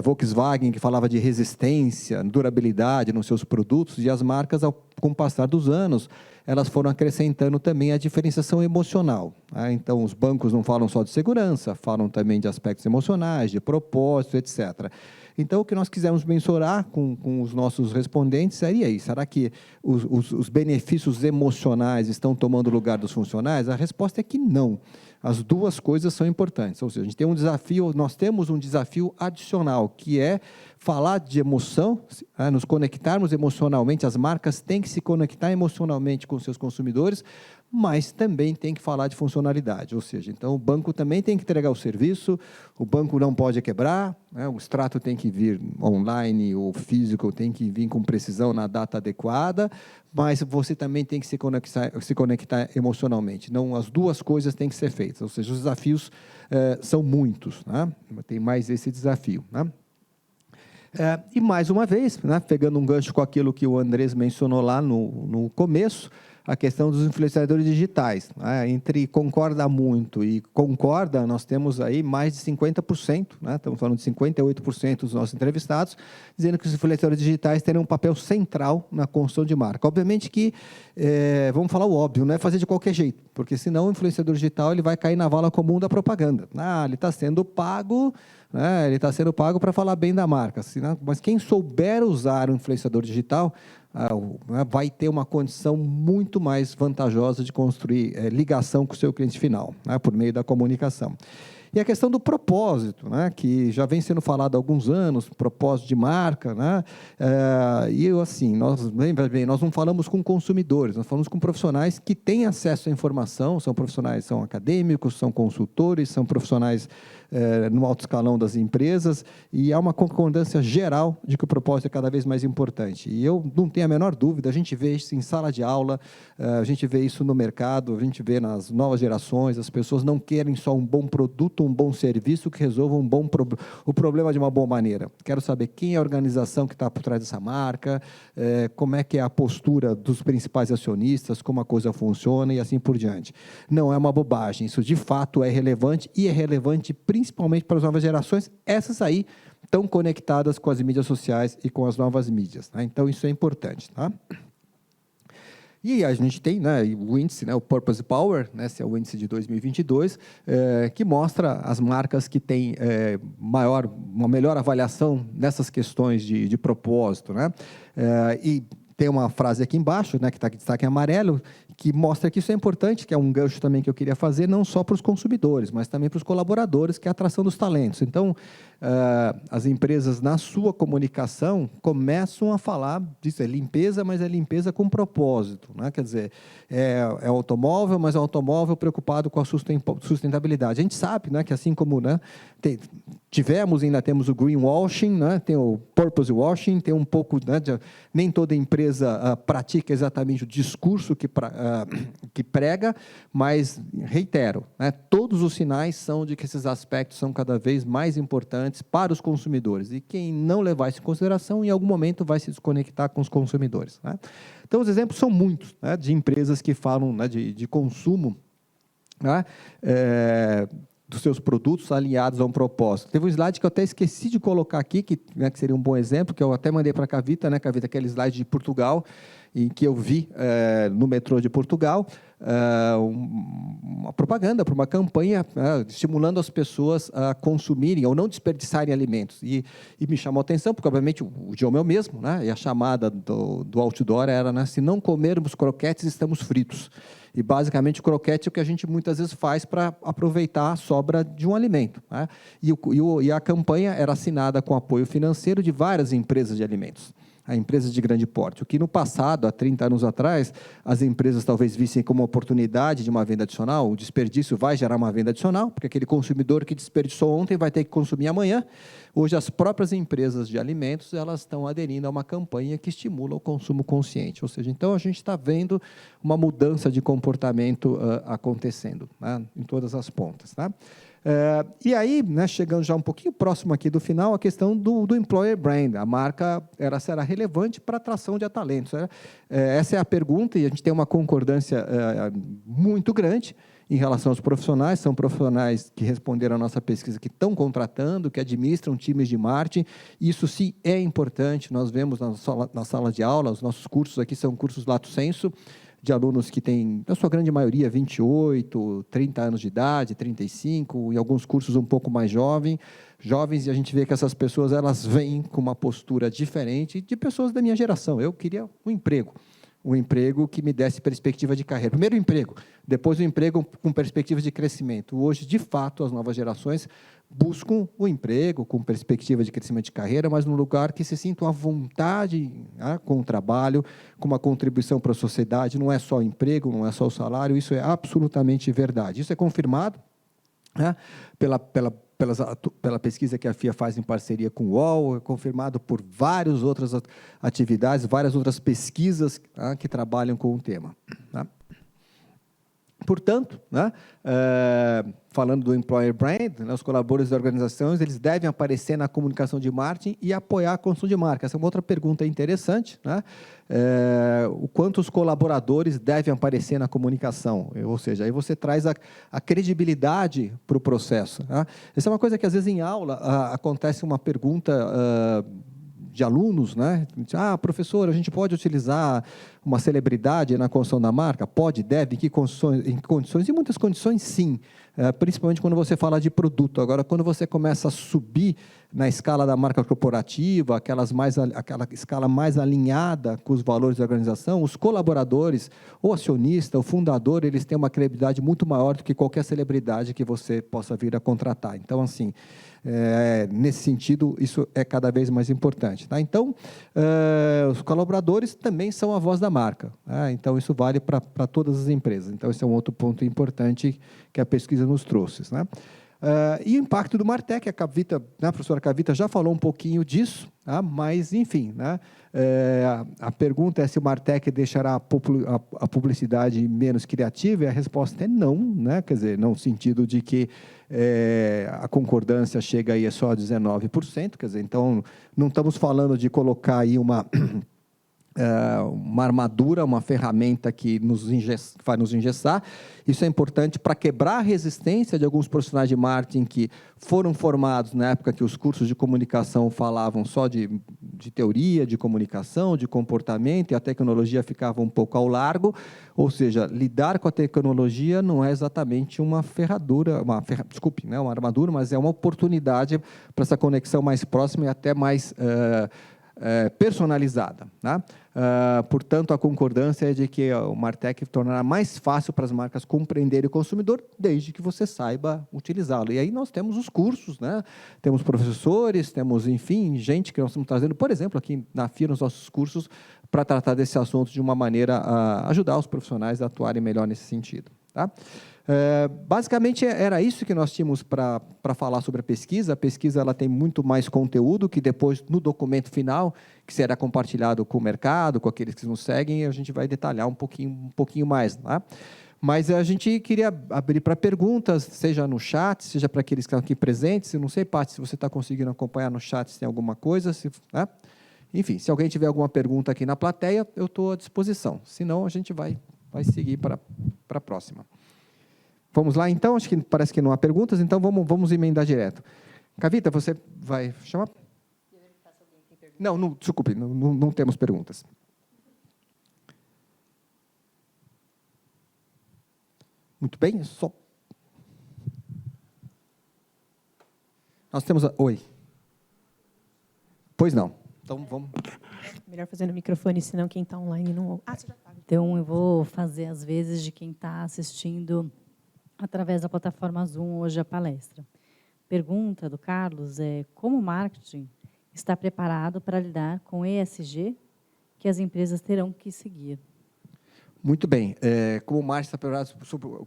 Volkswagen, que falava de resistência, durabilidade nos seus produtos, e as marcas, com o passar dos anos, elas foram acrescentando também a diferenciação emocional. Então, os bancos não falam só de segurança, falam também de aspectos emocionais, de propósito, etc. Então, o que nós quisemos mensurar com os nossos respondentes seria isso. Será que os benefícios emocionais estão tomando o lugar dos funcionais? A resposta é que não. As duas coisas são importantes. Ou seja, nós temos um desafio adicional, que é falar de emoção, nos conectarmos emocionalmente. As marcas têm que se conectar emocionalmente com seus consumidores, mas também tem que falar de funcionalidade. Ou seja, então o banco também tem que entregar o serviço, o banco não pode quebrar, né? O extrato tem que vir online ou físico, tem que vir com precisão na data adequada, mas você também tem que se conectar emocionalmente. Não, as duas coisas têm que ser feitas. Ou seja, os desafios são muitos, né? Tem mais esse desafio, né? E mais uma vez, né, pegando um gancho com aquilo que o Andrés mencionou lá no começo, a questão dos influenciadores digitais. Né? Entre concorda muito e concorda, nós temos aí mais de 50%, né? Estamos falando de 58% dos nossos entrevistados, dizendo que os influenciadores digitais terão um papel central na construção de marca. Obviamente que, vamos falar o óbvio, não é fazer de qualquer jeito, porque senão o influenciador digital ele vai cair na vala comum da propaganda. Ele está sendo pago... Ele está sendo pago para falar bem da marca. Mas quem souber usar o influenciador digital vai ter uma condição muito mais vantajosa de construir ligação com o seu cliente final, né, por meio da comunicação. E a questão do propósito, né, que já vem sendo falado há alguns anos, propósito de marca, né, nós não falamos com consumidores, nós falamos com profissionais que têm acesso à informação, são profissionais, são acadêmicos, são consultores, são profissionais no alto escalão das empresas, e há uma concordância geral de que o propósito é cada vez mais importante. E eu não tenho a menor dúvida, a gente vê isso em sala de aula, a gente vê isso no mercado, a gente vê nas novas gerações, as pessoas não querem só um bom produto, um bom serviço que resolva o problema de uma boa maneira. Quero saber quem é a organização que está por trás dessa marca, como é que é a postura dos principais acionistas, como a coisa funciona e assim por diante. Não é uma bobagem, isso de fato é relevante, e é relevante principalmente para as novas gerações. Essas aí estão conectadas com as mídias sociais e com as novas mídias, né? Então, isso é importante, tá? E a gente tem, né, o índice, né, o Purpose Power, né, esse é o índice de 2022, que mostra as marcas que têm uma melhor avaliação nessas questões de propósito, né? E tem uma frase aqui embaixo, né, que está aqui destaque em amarelo, que mostra que isso é importante, que é um gancho também que eu queria fazer, não só para os consumidores, mas também para os colaboradores, que é a atração dos talentos. Então, as empresas, na sua comunicação, começam a falar disso, é limpeza, mas é limpeza com propósito, né? Quer dizer, é automóvel, mas é automóvel preocupado com a sustentabilidade. A gente sabe, né, que assim como, né, ainda temos o greenwashing, né, tem o purpose washing, tem um pouco, né, nem toda empresa pratica exatamente o discurso que prega, mas, reitero, né, todos os sinais são de que esses aspectos são cada vez mais importantes para os consumidores, e quem não levar isso em consideração, em algum momento vai se desconectar com os consumidores, né? Então, os exemplos são muitos, né, de empresas que falam, né, de consumo, né, dos seus produtos alinhados a um propósito. Teve um slide que eu até esqueci de colocar aqui, né, que seria um bom exemplo, que eu até mandei para a Cavita, né, Cavita, aquele slide de Portugal, em que eu vi no metrô de Portugal uma propaganda para uma campanha estimulando as pessoas a consumirem ou não desperdiçarem alimentos. E me chamou a atenção, porque, obviamente, o idioma é o mesmo, né? E a chamada do outdoor era, né, se não comermos croquetes, estamos fritos. E, basicamente, o croquete é o que a gente muitas vezes faz para aproveitar a sobra de um alimento, né? E a campanha era assinada com apoio financeiro de várias empresas de alimentos, empresas de grande porte. O que no passado, há 30 anos atrás, as empresas talvez vissem como oportunidade de uma venda adicional, o desperdício vai gerar uma venda adicional, porque aquele consumidor que desperdiçou ontem vai ter que consumir amanhã. Hoje, as próprias empresas de alimentos elas estão aderindo a uma campanha que estimula o consumo consciente. Ou seja, então a gente está vendo uma mudança de comportamento acontecendo, né, em todas as pontas. Tá? E aí, né, chegando já um pouquinho próximo aqui do final, a questão do employer brand. A marca será relevante para a atração de talentos, né? Essa é a pergunta, e a gente tem uma concordância muito grande em relação aos profissionais. São profissionais que responderam à nossa pesquisa, que estão contratando, que administram times de marketing. Isso sim é importante. Nós vemos na sala de aula, os nossos cursos aqui são cursos lato sensu, de alunos que têm, na sua grande maioria, 28, 30 anos de idade, 35, em alguns cursos um pouco mais jovens, e a gente vê que essas pessoas elas vêm com uma postura diferente de pessoas da minha geração. Eu queria um emprego que me desse perspectiva de carreira. Primeiro o emprego, depois o emprego com perspectivas de crescimento. Hoje, de fato, as novas gerações buscam o emprego com perspectiva de crescimento de carreira, mas num lugar que se sintam à vontade, né, com o trabalho, com uma contribuição para a sociedade. Não é só o emprego, não é só o salário, isso é absolutamente verdade. Isso é confirmado, né, pela pesquisa que a FIA faz em parceria com o UOL, é confirmado por várias outras atividades, várias outras pesquisas, né, que trabalham com o tema. Né? Portanto, né, falando do employer brand, né, os colaboradores da organização eles devem aparecer na comunicação de marketing e apoiar a construção de marca. Essa é uma outra pergunta interessante, né? O quanto os colaboradores devem aparecer na comunicação, ou seja, aí você traz a credibilidade para o processo. Né? Essa é uma coisa que, às vezes, em aula, acontece uma pergunta de alunos, né? Professor, a gente pode utilizar uma celebridade na construção da marca? Pode, deve, em condições? Em muitas condições, sim. Principalmente quando você fala de produto. Agora, quando você começa a subir na escala da marca corporativa, aquela escala mais alinhada com os valores da organização, os colaboradores, o acionista, o fundador, eles têm uma credibilidade muito maior do que qualquer celebridade que você possa vir a contratar. Então, assim, nesse sentido, isso é cada vez mais importante. Tá? Então, os colaboradores também são a voz da marca. Né? Então, isso vale para todas as empresas. Então, esse é um outro ponto importante que a pesquisa nos trouxe. Né? E o impacto do Martech, a professora Kavita já falou um pouquinho disso, tá? Mas, enfim, né? A pergunta é se o Martech deixará a publicidade menos criativa, e a resposta é não, né? Quer dizer, no sentido de que a concordância chega aí só a 19%, quer dizer, então não estamos falando de colocar aí uma armadura, uma ferramenta que vai nos engessar. Isso é importante para quebrar a resistência de alguns profissionais de marketing que foram formados na época que os cursos de comunicação falavam só de teoria, de comunicação, de comportamento, e a tecnologia ficava um pouco ao largo. Ou seja, lidar com a tecnologia não é exatamente uma ferradura, não é uma armadura, mas é uma oportunidade para essa conexão mais próxima e até mais personalizada. Né? Portanto, a concordância é de que o Martech tornará mais fácil para as marcas compreenderem o consumidor, desde que você saiba utilizá-lo. E aí nós temos os cursos, né? Temos professores, temos, enfim, gente que nós estamos trazendo, por exemplo, aqui na FIA, nos nossos cursos, para tratar desse assunto de uma maneira a ajudar os profissionais a atuarem melhor nesse sentido. Tá? Basicamente, era isso que nós tínhamos para falar sobre a pesquisa. A pesquisa ela tem muito mais conteúdo que depois, no documento final, que será compartilhado com o mercado, com aqueles que nos seguem, a gente vai detalhar um pouquinho mais. Tá? Mas a gente queria abrir para perguntas, seja no chat, seja para aqueles que estão aqui presentes. Eu não sei, Paty, se você está conseguindo acompanhar no chat, se tem alguma coisa. Né? Enfim, se alguém tiver alguma pergunta aqui na plateia, eu estou à disposição. Se não, a gente vai seguir para a próxima. Vamos lá, então? Acho que parece que não há perguntas, então vamos emendar direto. Kavita, você vai chamar? Não, desculpe, não temos perguntas. Muito bem, só... Nós temos... Oi. Pois não. Então, vamos... Melhor fazer no microfone, senão quem está online não... você já está. Então, eu vou fazer as vezes de quem está assistindo através da plataforma Zoom hoje a palestra. Pergunta do Carlos é: como o marketing está preparado para lidar com o ESG que as empresas terão que seguir? Muito bem. Como o Márcio está preparado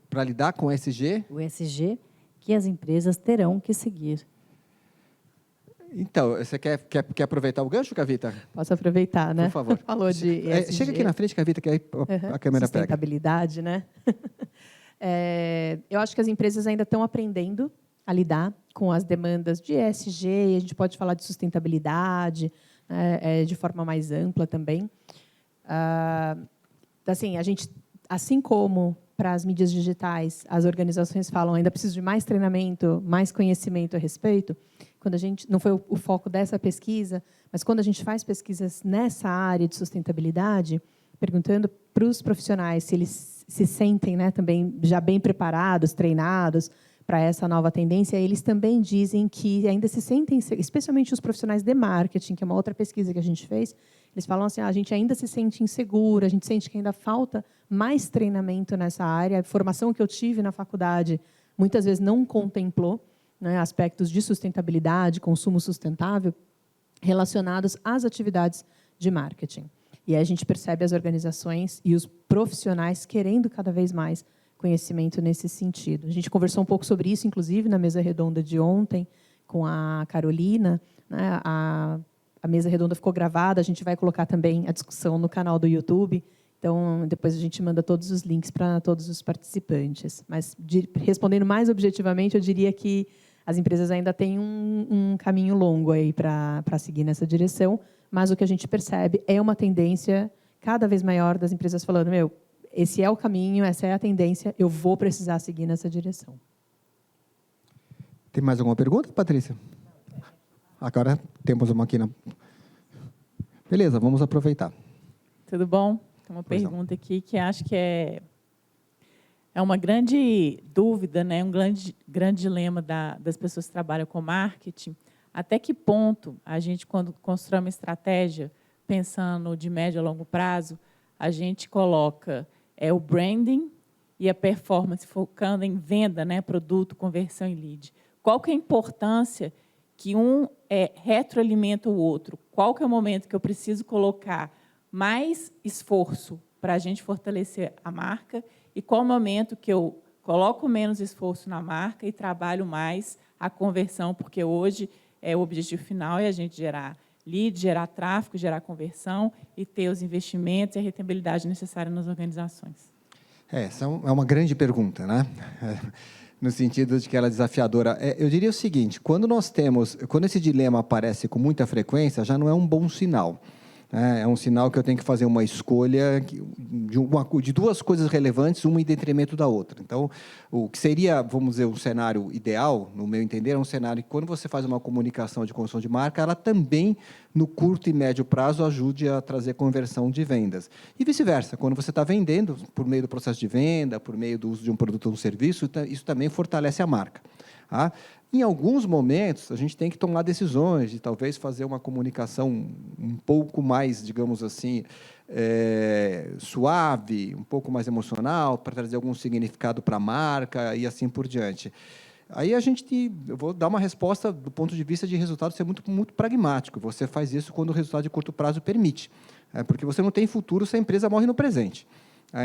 para lidar com o ESG? O ESG que as empresas terão que seguir. Então, você quer aproveitar o gancho, Kavita? Posso aproveitar, né? Por favor. Falou de ESG. Chega aqui na frente, Kavita, que aí a câmera pega. Sustentabilidade, né? Eu acho que as empresas ainda estão aprendendo a lidar com as demandas de ESG, e a gente pode falar de sustentabilidade, né, de forma mais ampla também. Assim, a gente, assim como para as mídias digitais, as organizações falam ainda preciso de mais treinamento, mais conhecimento a respeito. Quando a gente não foi o foco dessa pesquisa, mas quando a gente faz pesquisas nessa área de sustentabilidade, perguntando para os profissionais se eles se sentem, né, também já bem preparados, treinados para essa nova tendência, eles também dizem que ainda se sentem, especialmente os profissionais de marketing, que é uma outra pesquisa que a gente fez, eles falam assim, a gente ainda se sente inseguro, a gente sente que ainda falta mais treinamento nessa área. A formação que eu tive na faculdade muitas vezes não contemplou, né, aspectos de sustentabilidade, consumo sustentável, relacionados às atividades de marketing. E aí a gente percebe as organizações e os profissionais querendo cada vez mais conhecimento nesse sentido. A gente conversou um pouco sobre isso, inclusive, na mesa redonda de ontem, com a Carolina, né? A mesa redonda ficou gravada, a gente vai colocar também a discussão no canal do YouTube, então depois a gente manda todos os links para todos os participantes. Mas, respondendo mais objetivamente, eu diria que as empresas ainda têm um caminho longo aí para seguir nessa direção, mas o que a gente percebe é uma tendência cada vez maior das empresas falando, esse é o caminho, essa é a tendência, eu vou precisar seguir nessa direção. Tem mais alguma pergunta, Patrícia? Agora temos uma aqui na... Beleza, vamos aproveitar. Tudo bom? Tem uma pergunta aqui que acho que é uma grande dúvida, né? Um grande dilema das pessoas que trabalham com marketing. Até que ponto a gente, quando constrói uma estratégia, pensando de médio a longo prazo, a gente coloca o branding e a performance focando em venda, né? Produto, conversão e lead. Qual que é a importância que um retroalimenta o outro? Qual que é o momento que eu preciso colocar mais esforço para a gente fortalecer a marca e qual o momento que eu coloco menos esforço na marca e trabalho mais a conversão, porque hoje o objetivo final é a gente gerar lead, gerar tráfego, gerar conversão e ter os investimentos e a rentabilidade necessária nas organizações. Essa é uma grande pergunta, né? No sentido de que ela é desafiadora. Eu diria o seguinte, quando esse dilema aparece com muita frequência, já não é um bom sinal. É um sinal que eu tenho que fazer uma escolha de duas coisas relevantes, uma em detrimento da outra. Então, o que seria, vamos dizer, um cenário ideal, no meu entender, é um cenário que, quando você faz uma comunicação de construção de marca, ela também, no curto e médio prazo, ajude a trazer conversão de vendas. E vice-versa, quando você está vendendo, por meio do processo de venda, por meio do uso de um produto ou um serviço, isso também fortalece a marca. Tá? Em alguns momentos, a gente tem que tomar decisões de talvez fazer uma comunicação um pouco mais, digamos assim, suave, um pouco mais emocional, para trazer algum significado para a marca e assim por diante. Aí eu vou dar uma resposta do ponto de vista de resultado ser muito, muito pragmático. Você faz isso quando o resultado de curto prazo permite, porque você não tem futuro se a empresa morre no presente.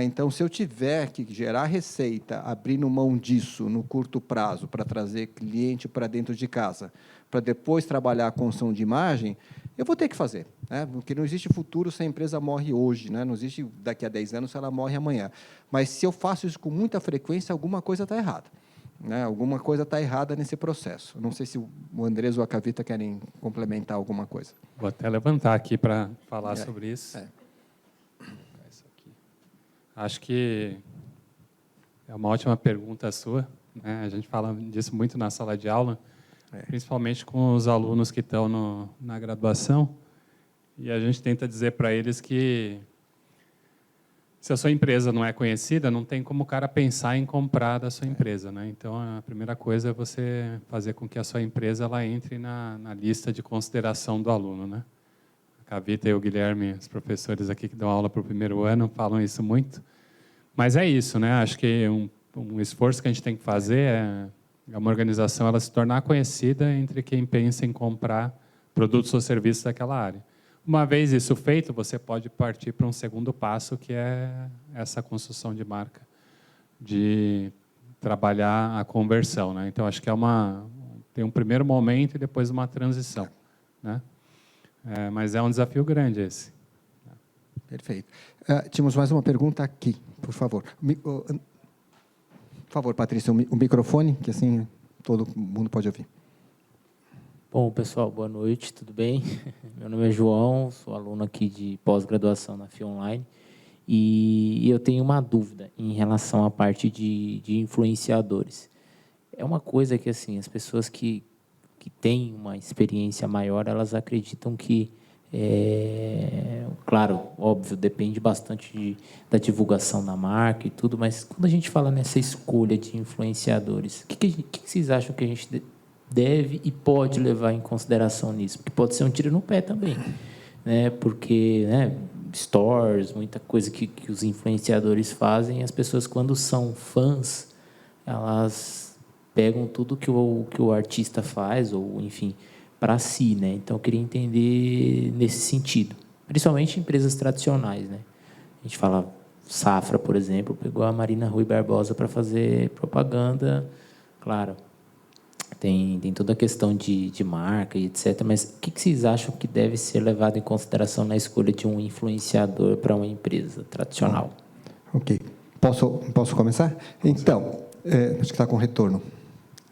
Então, se eu tiver que gerar receita, abrindo mão disso no curto prazo para trazer cliente para dentro de casa, para depois trabalhar a construção de imagem, eu vou ter que fazer, né? Porque não existe futuro se a empresa morre hoje, né? Não existe daqui a 10 anos se ela morre amanhã. Mas se eu faço isso com muita frequência, alguma coisa está errada, né? Alguma coisa está errada nesse processo. Não sei se o Andrés ou a Kavita querem complementar alguma coisa. Vou até levantar aqui para falar sobre isso. Acho que é uma ótima pergunta sua, né? A gente fala disso muito na sala de aula, principalmente com os alunos que estão na graduação, e a gente tenta dizer para eles que se a sua empresa não é conhecida, não tem como o cara pensar em comprar da sua empresa, né? Então, a primeira coisa é você fazer com que a sua empresa ela entre na lista de consideração do aluno, né? A Vita e o Guilherme, os professores aqui que dão aula para o primeiro ano, falam isso muito. Mas é isso, né? Acho que um esforço que a gente tem que fazer é uma organização ela se tornar conhecida entre quem pensa em comprar produtos ou serviços daquela área. Uma vez isso feito, você pode partir para um segundo passo, que é essa construção de marca, de trabalhar a conversão, né? Então, acho que tem um primeiro momento e depois uma transição, né? Mas é um desafio grande esse. Perfeito. Tínhamos mais uma pergunta aqui, por favor. Por favor, Patrícia, o microfone, que assim todo mundo pode ouvir. Bom, pessoal, boa noite, tudo bem? Meu nome é João, sou aluno aqui de pós-graduação na FIA Online e eu tenho uma dúvida em relação à parte de influenciadores. É uma coisa que, assim, as pessoas que têm uma experiência maior, elas acreditam que, claro, óbvio, depende bastante da divulgação da marca e tudo, mas quando a gente fala nessa escolha de influenciadores, o que vocês acham que a gente deve e pode levar em consideração nisso? Porque pode ser um tiro no pé também, né? Porque, né, stores, muita coisa que os influenciadores fazem, as pessoas, quando são fãs, elas pegam tudo que o artista faz, ou, enfim, para si, né? Então, eu queria entender nesse sentido. Principalmente empresas tradicionais, né? A gente fala, Safra, por exemplo, pegou a Marina Rui Barbosa para fazer propaganda, claro. Tem toda a questão de marca e etc. Mas o que vocês acham que deve ser levado em consideração na escolha de um influenciador para uma empresa tradicional? Ok. Posso começar? Então, acho que está com retorno.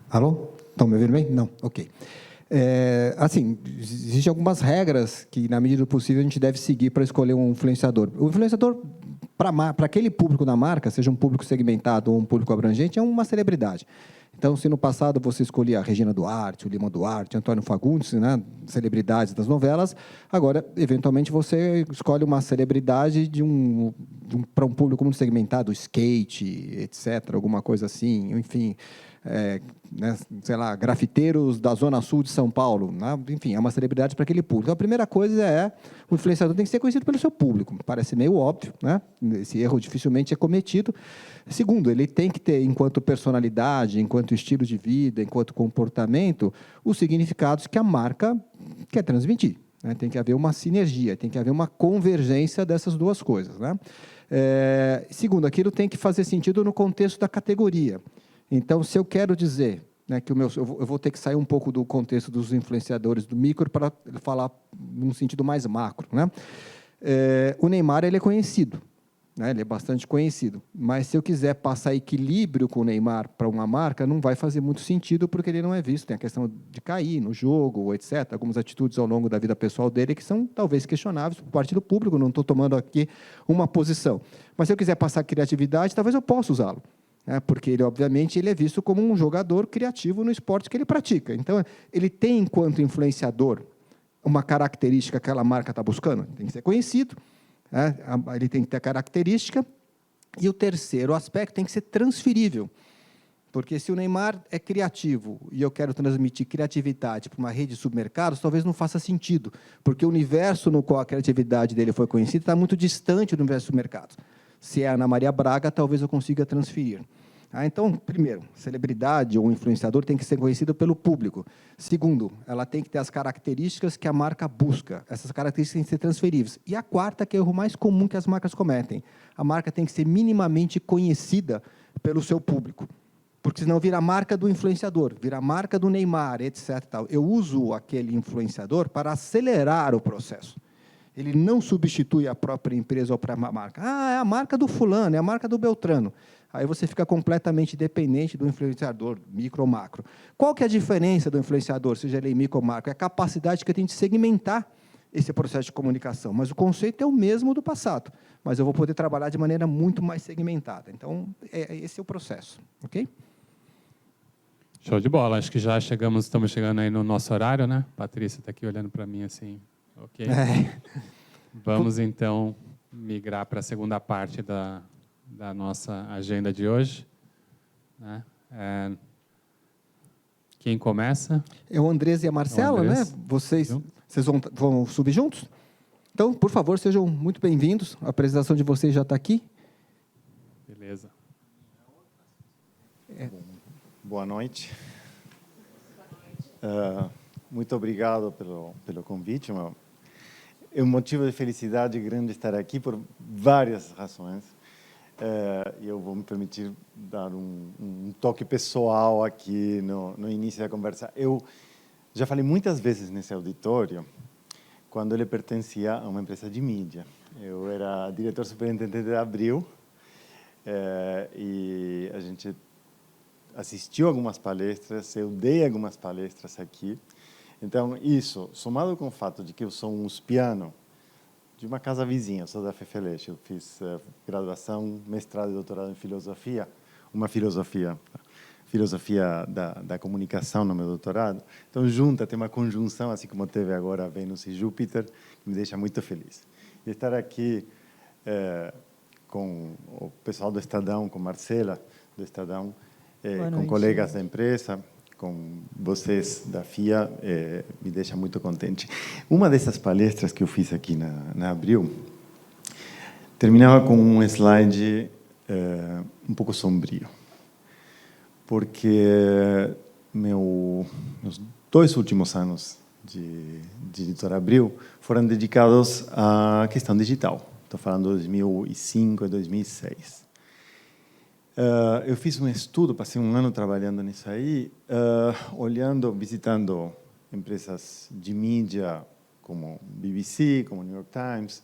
Alô? Estão me ouvindo bem? Não? Ok. Assim, existem algumas regras que, na medida do possível, a gente deve seguir para escolher um influenciador. O influenciador, para aquele público da marca, seja um público segmentado ou um público abrangente, é uma celebridade. Então, se no passado você escolhia a Regina Duarte, o Lima Duarte, Antônio Fagundes, né, celebridades das novelas, agora, eventualmente, você escolhe uma celebridade para um público muito segmentado, skate, etc., alguma coisa assim, enfim, né, sei lá, grafiteiros da Zona Sul de São Paulo, né? Enfim, é uma celebridade para aquele público. Então, a primeira coisa o influenciador tem que ser conhecido pelo seu público. Parece meio óbvio, né? Esse erro dificilmente é cometido. Segundo, ele tem que ter, enquanto personalidade, enquanto estilo de vida, enquanto comportamento, os significados que a marca quer transmitir, né? Tem que haver uma sinergia, tem que haver uma convergência dessas duas coisas, né? Segundo, aquilo tem que fazer sentido no contexto da categoria. Então, se eu quero dizer, né, que eu vou ter que sair um pouco do contexto dos influenciadores do micro para falar num sentido mais macro, né? O Neymar, ele é conhecido, né? Ele é bastante conhecido, mas se eu quiser passar equilíbrio com o Neymar para uma marca, não vai fazer muito sentido, porque ele não é visto. Tem a questão de cair no jogo, etc. Algumas atitudes ao longo da vida pessoal dele que são talvez questionáveis por parte do público. Não estou tomando aqui uma posição. Mas se eu quiser passar criatividade, talvez eu possa usá-lo. Porque ele, obviamente, ele é visto como um jogador criativo no esporte que ele pratica. Então, ele tem, enquanto influenciador, uma característica que aquela marca está buscando. Tem que ser conhecido, né? Ele tem que ter característica. E o terceiro aspecto tem que ser transferível. Porque se o Neymar é criativo e eu quero transmitir criatividade para uma rede de supermercados, talvez não faça sentido, porque o universo no qual a criatividade dele foi conhecida está muito distante do universo de supermercados. Se é a Ana Maria Braga, talvez eu consiga transferir. Então, primeiro, celebridade ou influenciador tem que ser conhecido pelo público. Segundo, ela tem que ter as características que a marca busca. Essas características têm que ser transferíveis. E a quarta, que é o erro mais comum que as marcas cometem. A marca tem que ser minimamente conhecida pelo seu público. Porque senão vira a marca do influenciador, vira a marca do Neymar, etc. Eu uso aquele influenciador para acelerar o processo. Ele não substitui a própria empresa ou a própria marca. É a marca do fulano, é a marca do Beltrano. Aí você fica completamente dependente do influenciador, micro ou macro. Qual que é a diferença do influenciador, seja ele micro ou macro? É a capacidade que eu tenho de segmentar esse processo de comunicação. Mas o conceito é o mesmo do passado. Mas eu vou poder trabalhar de maneira muito mais segmentada. Então, esse é o processo. Ok? Show de bola. Acho que estamos chegando aí no nosso horário, né? Patrícia está aqui olhando para mim assim. Ok. Vamos, então, migrar para a segunda parte da nossa agenda de hoje, né? Quem começa? É o Andrés e a Marcela, né? Vocês vão subir juntos? Então, por favor, sejam muito bem-vindos. A apresentação de vocês já está aqui. Beleza. Boa noite. Muito obrigado pelo convite. É um motivo de felicidade grande estar aqui por várias razões. Eu vou me permitir dar um toque pessoal aqui no início da conversa. Eu já falei muitas vezes nesse auditório quando ele pertencia a uma empresa de mídia. Eu era diretor superintendente da Abril e a gente assistiu algumas palestras, eu dei algumas palestras aqui. Então, isso, somado com o fato de que eu sou um uspiano de uma casa vizinha, eu sou da FFLESH, eu fiz graduação, mestrado e doutorado em filosofia, uma filosofia da comunicação no meu doutorado. Então, junta, tem uma conjunção, assim como teve agora Vênus e Júpiter, que me deixa muito feliz. E estar aqui com o pessoal do Estadão, com Marcela do Estadão, com colegas da empresa, com vocês da FIA, me deixa muito contente. Uma dessas palestras que eu fiz aqui na Abril terminava com um slide um pouco sombrio, porque meus 2 últimos anos de editora Abril foram dedicados à questão digital. Estou falando de 2005 e 2006. Eu fiz um estudo, passei um ano trabalhando nisso aí, visitando empresas de mídia como BBC, como New York Times,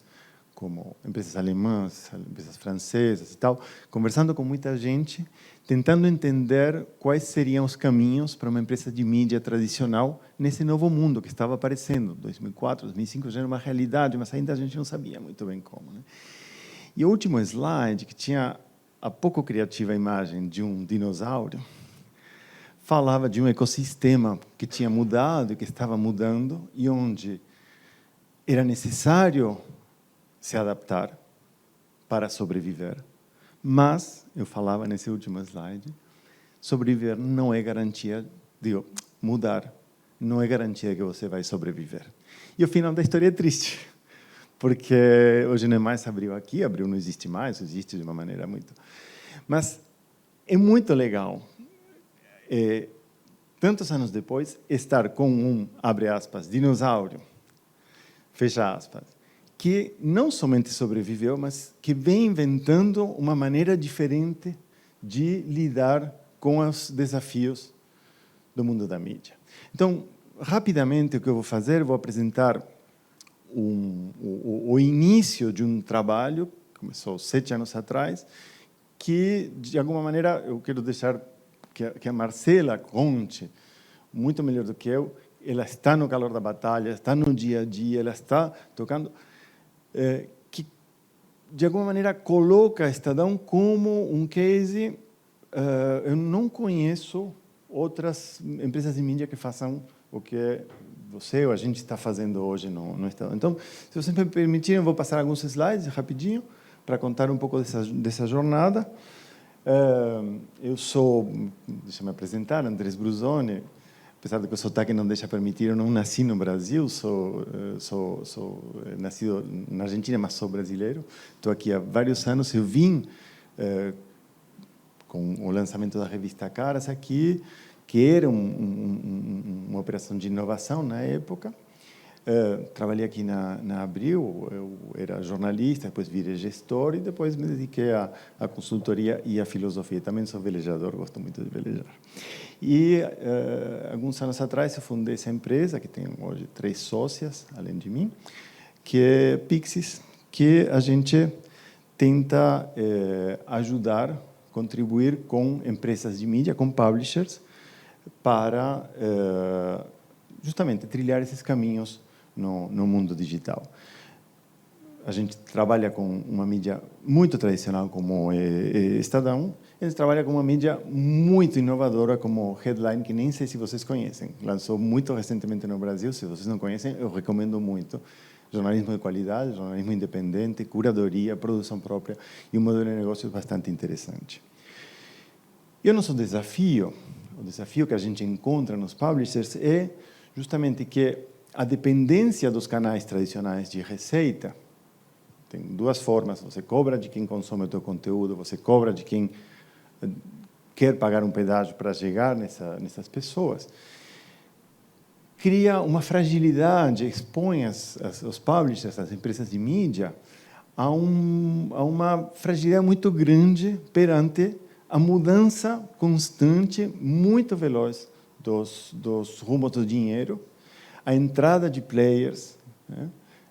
como empresas alemãs, empresas francesas e tal, conversando com muita gente, tentando entender quais seriam os caminhos para uma empresa de mídia tradicional nesse novo mundo que estava aparecendo. 2004, 2005 já era uma realidade, mas ainda a gente não sabia muito bem como, né? E o último slide, que tinha a pouco criativa imagem de um dinossauro, falava de um ecossistema que tinha mudado, que estava mudando, e onde era necessário se adaptar para sobreviver. Mas, eu falava nesse último slide, sobreviver não é garantia, mudar não é garantia que você vai sobreviver. E o final da história é triste, porque hoje não é mais Abril aqui, Abril não existe mais, existe de uma maneira muito... Mas é muito legal, tantos anos depois, estar com um, abre aspas, dinossauro, fecha aspas, que não somente sobreviveu, mas que vem inventando uma maneira diferente de lidar com os desafios do mundo da mídia. Então, rapidamente, o que eu vou fazer, vou apresentar o início de um trabalho, que começou 7 anos atrás, que, de alguma maneira, eu quero deixar que a Marcela conte, muito melhor do que eu, ela está no calor da batalha, está no dia a dia, ela está tocando, que, de alguma maneira, coloca a Estadão como um case. Eu não conheço outras empresas de mídia que façam o que você ou a gente está fazendo hoje no Estadão. Então, se vocês me permitirem, eu vou passar alguns slides rapidinho para contar um pouco dessa jornada. Eu sou, deixa eu me apresentar, Andrés Brusoni. Apesar de que o sotaque não deixa permitir, eu não nasci no Brasil, sou nascido na Argentina, mas sou brasileiro. Estou aqui há vários anos. Eu vim com o lançamento da revista Caras aqui, que era uma operação de inovação na época. Trabalhei aqui na Abril, eu era jornalista, depois virei gestor e depois me dediquei à consultoria e à filosofia. Também sou velejador, gosto muito de velejar. E alguns anos atrás eu fundei essa empresa, que tem hoje 3 sócias, além de mim, que é Pixis, que a gente tenta ajudar, contribuir com empresas de mídia, com publishers, para justamente trilhar esses caminhos no mundo digital. A gente trabalha com uma mídia muito tradicional como Estadão, a gente trabalha com uma mídia muito inovadora como Headline, que nem sei se vocês conhecem. Lançou muito recentemente no Brasil, se vocês não conhecem, eu recomendo muito. Jornalismo de qualidade, jornalismo independente, curadoria, produção própria e um modelo de negócios bastante interessante. E o nosso desafio, o desafio que a gente encontra nos publishers é justamente que a dependência dos canais tradicionais de receita. Tem duas formas: você cobra de quem consome o teu conteúdo, você cobra de quem quer pagar um pedágio para chegar nessas pessoas. Cria uma fragilidade, expõe os publishers, as empresas de mídia, a uma fragilidade muito grande perante a mudança constante, muito veloz dos rumos do dinheiro, a entrada de players, né,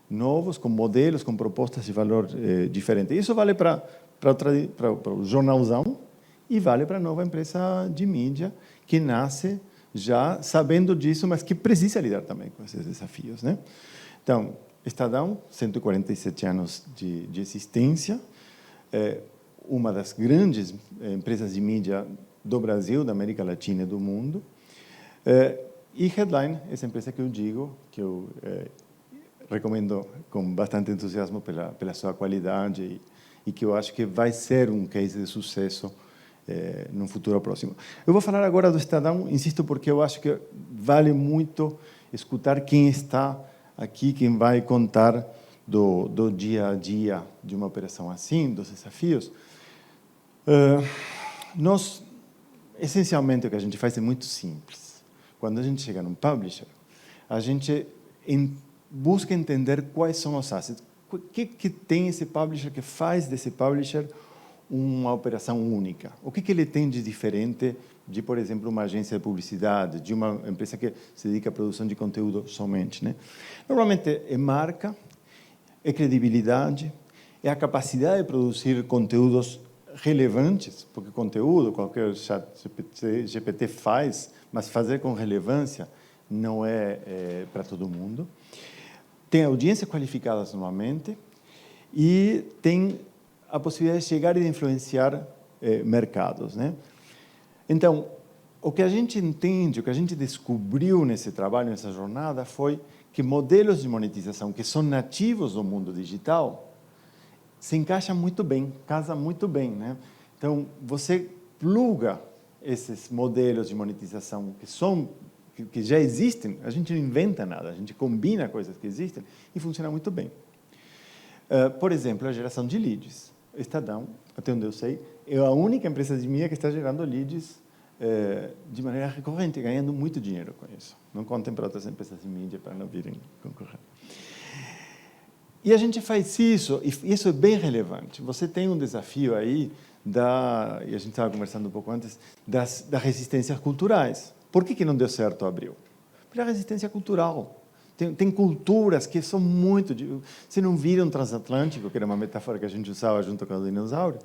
novos, com modelos, com propostas de valor diferentes. Isso vale para o jornalzão e vale para a nova empresa de mídia, que nasce já sabendo disso, mas que precisa lidar também com esses desafios, né? Então, Estadão, 147 anos de existência, uma das grandes empresas de mídia do Brasil, da América Latina e do mundo. E Headline, essa empresa que eu digo, que eu recomendo com bastante entusiasmo pela sua qualidade e que eu acho que vai ser um case de sucesso no futuro próximo. Eu vou falar agora do Estadão, insisto, porque eu acho que vale muito escutar quem está aqui, quem vai contar do dia a dia de uma operação assim, dos desafios. Nós, essencialmente, o que a gente faz é muito simples. Quando a gente chega num publisher, a gente busca entender quais são os assets. O que tem esse publisher que faz desse publisher uma operação única? O que ele tem de diferente de, por exemplo, uma agência de publicidade, de uma empresa que se dedica à produção de conteúdo somente, né? Normalmente é marca, é credibilidade, é a capacidade de produzir conteúdos relevantes, porque conteúdo qualquer chat GPT faz, mas fazer com relevância não é para todo mundo. Tem audiência qualificada normalmente e tem a possibilidade de chegar e de influenciar mercados, né? Então, o que a gente entende, o que a gente descobriu nesse trabalho, nessa jornada, foi que modelos de monetização que são nativos do mundo digital se encaixam muito bem, casam muito bem, né? Então, você pluga esses modelos de monetização que já existem, a gente não inventa nada, a gente combina coisas que existem e funciona muito bem. Por exemplo, a geração de leads. Estadão, até onde eu sei, é a única empresa de mídia que está gerando leads de maneira recorrente, ganhando muito dinheiro com isso. Não contem para outras empresas de mídia para não virem concorrer. E a gente faz isso, e isso é bem relevante. Você tem um desafio aí, e a gente estava conversando um pouco antes, das resistências culturais. Por que não deu certo o Abril? Pela resistência cultural. Tem culturas que são muito... Você não vira um transatlântico, que era uma metáfora que a gente usava junto com o dinossauro,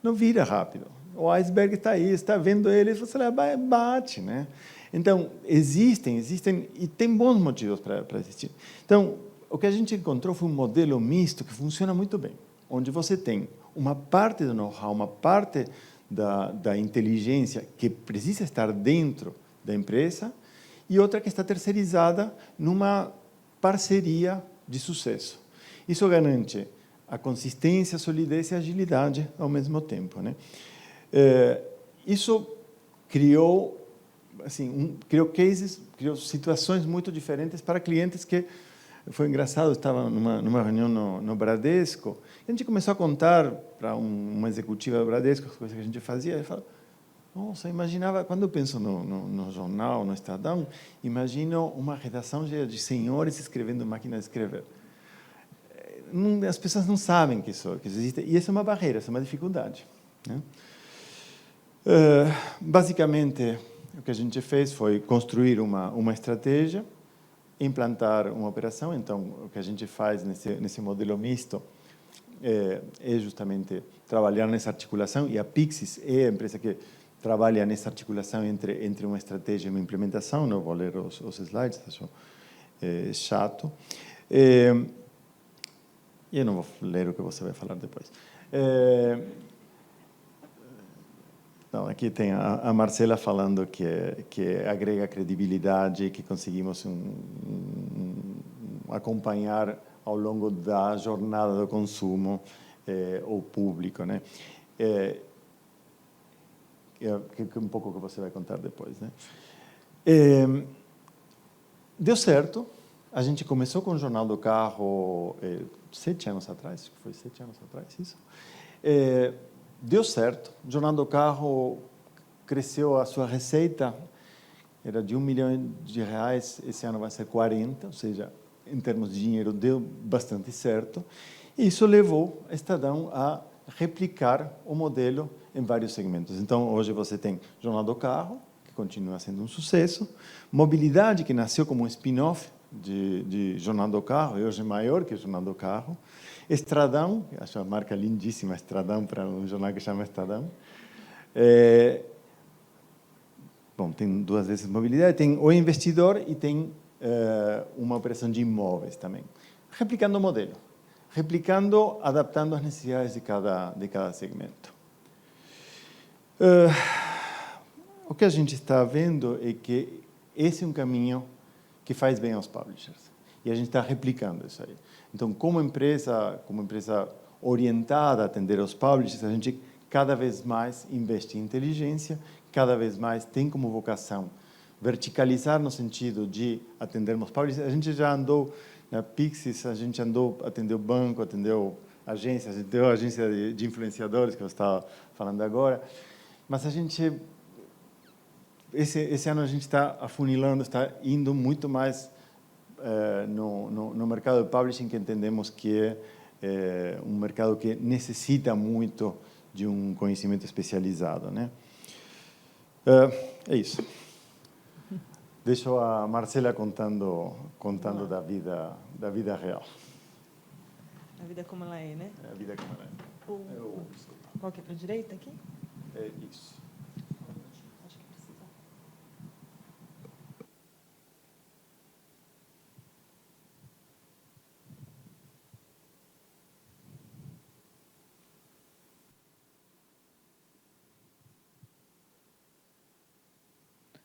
não vira rápido. O iceberg está aí, está vendo ele, você bate, né? Então, existem, e tem bons motivos para existir. Então, o que a gente encontrou foi um modelo misto que funciona muito bem, onde você tem uma parte do know-how, uma parte da inteligência que precisa estar dentro da empresa e outra que está terceirizada numa parceria de sucesso. Isso garante a consistência, a solidez e a agilidade ao mesmo tempo, né? Isso criou cases, criou situações muito diferentes para clientes que... Foi engraçado, eu estava numa reunião no Bradesco, e a gente começou a contar para uma executiva do Bradesco as coisas que a gente fazia, e falou, nossa, imaginava, quando eu penso no jornal, no Estadão, imagino uma redação de senhores escrevendo máquina de escrever. As pessoas não sabem que isso existe, e essa é uma barreira, essa é uma dificuldade, né? Basicamente, o que a gente fez foi construir uma estratégia, implantar uma operação. Então, o que a gente faz nesse modelo misto é justamente trabalhar nessa articulação, e a Pixis é a empresa que trabalha nessa articulação entre uma estratégia e uma implementação. Não vou ler os slides, acho chato. E eu não vou ler o que você vai falar depois. Não, aqui tem a Marcela falando que agrega credibilidade, que conseguimos acompanhar ao longo da jornada do consumo o público, né? Que é um pouco o que você vai contar depois, né? Deu certo, A gente começou com o Jornal do Carro 7 anos atrás, acho que foi 7 anos atrás, isso. Deu certo. O Jornal do Carro cresceu a sua receita, era de R$1 milhão, esse ano vai ser 40, ou seja, em termos de dinheiro, deu bastante certo. E isso levou a Estadão a replicar o modelo em vários segmentos. Então, hoje você tem Jornal do Carro, que continua sendo um sucesso, Mobilidade, que nasceu como um spin-off de Jornal do Carro, e hoje é maior que o Jornal do Carro, Estradão, acho uma marca lindíssima, Estradão, para um jornal que chama Estadão. Bom, tem 2 vezes Mobilidade, tem o Investidor e tem uma operação de imóveis também. Replicando o modelo, adaptando às necessidades de cada segmento. O que a gente está vendo é que esse é um caminho que faz bem aos publishers. E a gente está replicando isso aí. Então, como empresa orientada a atender aos publishers, a gente cada vez mais investe em inteligência, cada vez mais tem como vocação verticalizar no sentido de atendermos publishers. A gente já andou na Pixis, a gente atendeu banco, atendeu agências, atendeu a agência de influenciadores, que eu estava falando agora. Mas esse ano a gente está afunilando, está indo muito mais no mercado de publishing, que entendemos que é um mercado que necessita muito de um conhecimento especializado, né? É isso. Deixo a Marcela contando da vida real. A vida como ela é, né? A vida como ela é. Qual que é para a direita aqui? É isso. Acho que precisa.